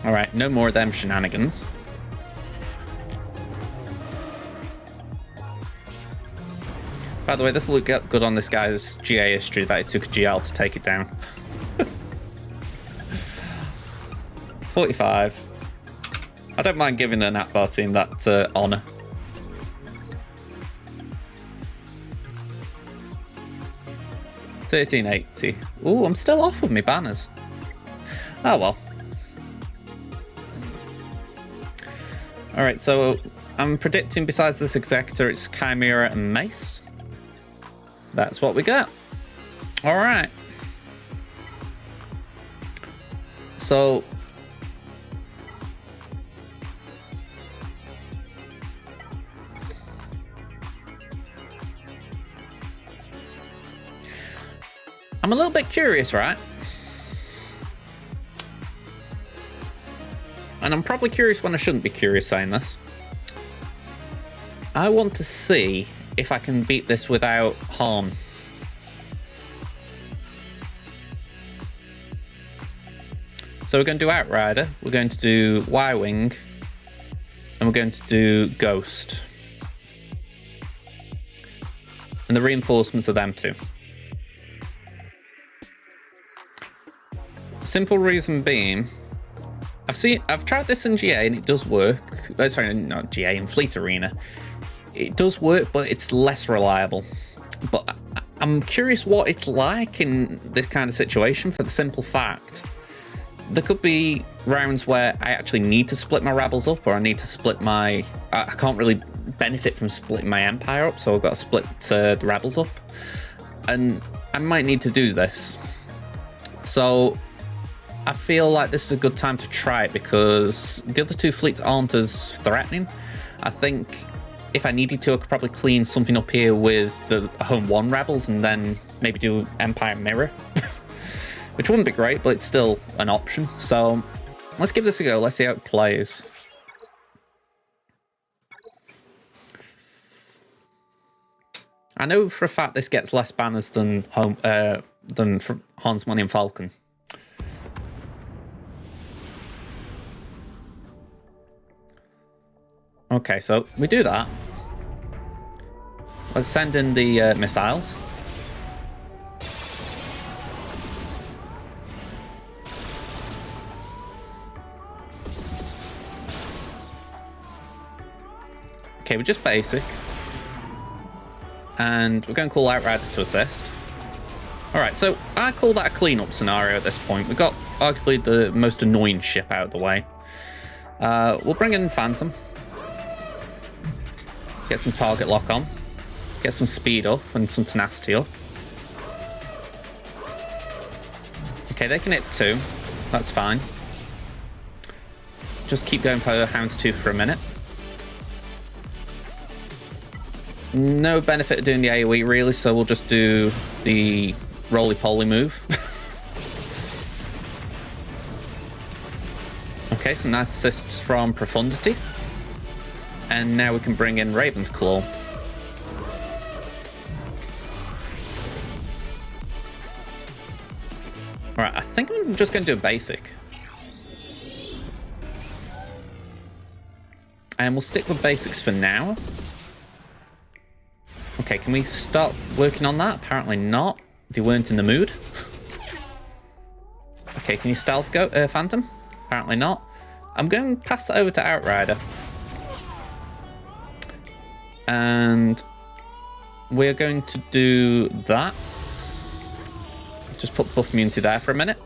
Alright, no more of them shenanigans. By the way, this will look good on this guy's GA history that it took a GL to take it down. 45. I don't mind giving an Atbar team that honour. $13.80. Ooh, I'm still off with my banners. Oh well. Alright, so I'm predicting besides this Executor, it's Chimera and Mace. That's what we got. Alright. So... I'm a little bit curious, right? And I'm probably curious when I shouldn't be curious saying this. I want to see if I can beat this without harm. So we're going to do Outrider, we're going to do Y-Wing, and we're going to do Ghost. And the reinforcements are them too. Simple reason being, I've tried this in GA and it does work. Oh, sorry, not GA, in Fleet Arena. It does work, but it's less reliable. But I'm curious what it's like in this kind of situation for the simple fact. There could be rounds where I actually need to split my rebels up, or I need to split my... I can't really benefit from splitting my Empire up, so I've got to split the rebels up. And I might need to do this. So... I feel like this is a good time to try it because the other two fleets aren't as threatening. I think if I needed to, I could probably clean something up here with the Home 1 rebels and then maybe do Empire Mirror. Which wouldn't be great, but it's still an option. So let's give this a go. Let's see how it plays. I know for a fact this gets less banners than Hans, Millennium Falcon. Okay, so we do that. Let's send in the missiles. Okay, we're just basic. And we're going to call Outriders to assist. Alright, so I call that a clean-up scenario at this point. We've got arguably the most annoying ship out of the way. We'll bring in Phantom. Get some target lock on. Get some speed up and some tenacity up. Okay, they can hit 2. That's fine. Just keep going for Houndstooth for a minute. No benefit of doing the AoE really, so we'll just do the roly-poly move. Okay, some nice assists from Profundity. And now we can bring in Raven's Claw. Alright, I think I'm just going to do a basic. And we'll stick with basics for now. Okay, can we start working on that? Apparently not. They weren't in the mood. Okay, can you stealth go Phantom? Apparently not. I'm going to pass that over to Outrider. And we're going to do that. Just put buff immunity there for a minute.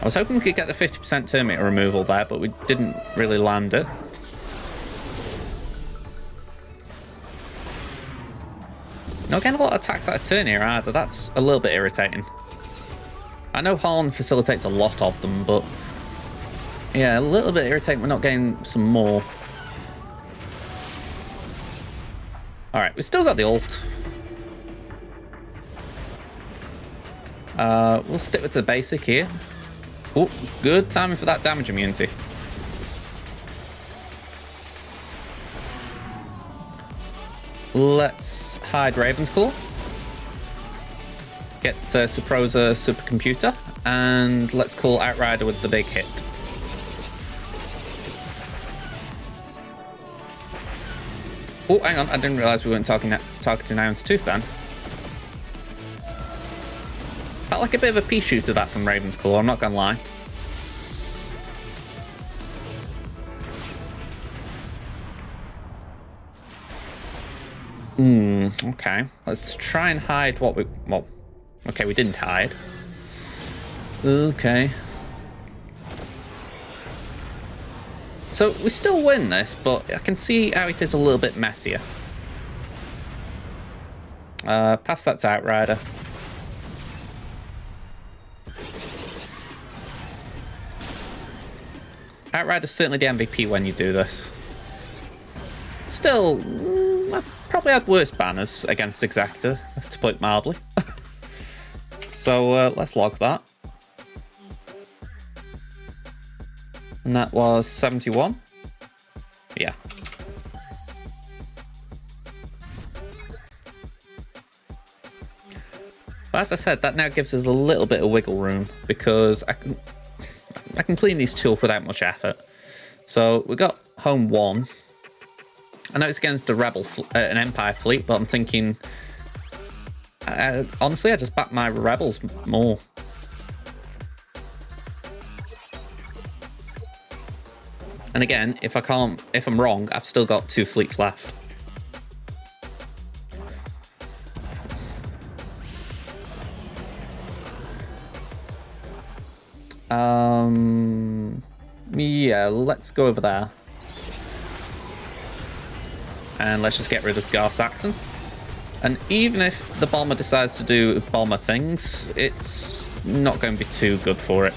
I was hoping we could get the 50% turn meter removal there, but we didn't really land it. Not getting a lot of attacks out of turn here either. That's a little bit irritating. I know Horn facilitates a lot of them, but yeah, a little bit irritating we're not getting some more. Alright, we've still got the ult. We'll stick with the basic here. Oh, good timing for that damage immunity. Let's hide Raven's Claw. Get Suprosa supercomputer, and let's call Outrider with the big hit. Oh, hang on, I didn't realise we weren't targeting Houndstooth then. Felt like a bit of a pea shooter that from Raven's Claw, I'm not gonna lie. Okay. Let's try and hide what we... Well, okay, we didn't hide. Okay. So, we still win this, but I can see how it is a little bit messier. Pass that to Outrider. Outrider's certainly the MVP when you do this. Still, I've probably had worse banners against Exactor, to put it mildly. So let's log that. And that was 71. Yeah. But as I said, that now gives us a little bit of wiggle room because I can clean these two up without much effort. So we got Home 1. I know it's against a Rebel, an Empire fleet, but I'm thinking... honestly, I just back my Rebels more. And again, if I'm wrong, I've still got 2 fleets left. Yeah, let's go over there. And let's just get rid of Gar Saxon. And even if the bomber decides to do bomber things, it's not going to be too good for it.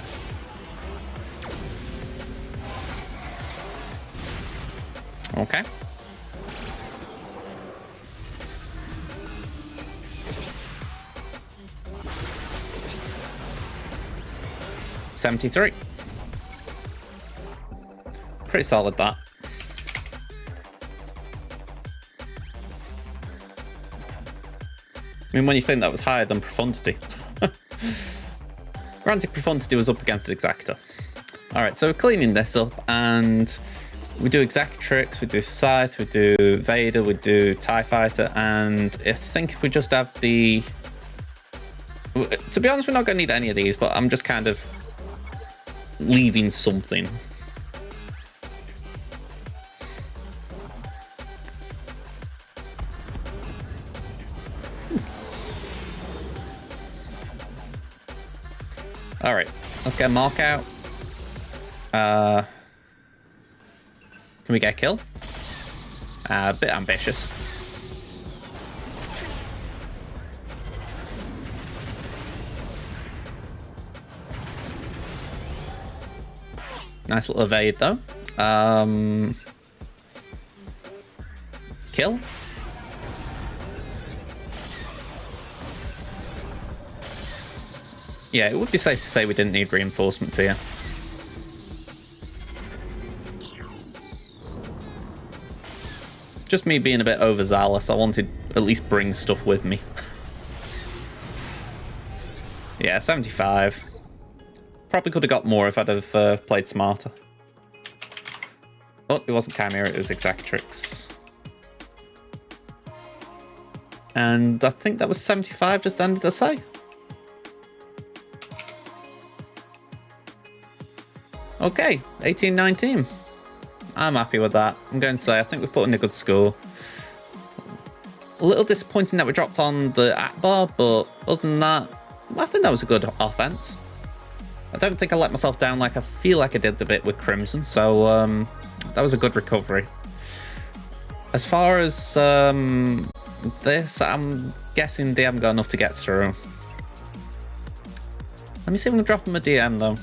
Okay. $73. Pretty solid, that. I mean, when you think that was higher than Profundity. Granted, Profundity was up against Exactor. Alright, so we're cleaning this up, and we do Exactrix, we do Scythe, we do Vader, we do TIE Fighter, and I think we just have the... To be honest, we're not going to need any of these, but I'm just kind of leaving something. Alright, let's get a mark out. Can we get a kill? A bit ambitious. Nice little evade though. Kill. Yeah, it would be safe to say we didn't need reinforcements here. Just me being a bit overzealous. I wanted to at least bring stuff with me. Yeah, 75. Probably could have got more if I'd have played smarter. Oh, it wasn't Chimera, it was Exactrix. And I think that was 75 just then, did I say? Okay, 18-19. I'm happy with that. I'm going to say I think we put in a good score. A little disappointing that we dropped on the Akbar, but other than that, I think that was a good offense. I don't think I let myself down like I feel like I did a bit with Crimson, so that was a good recovery. As far as this, I'm guessing they haven't got enough to get through. Let me see if I can drop them a DM though.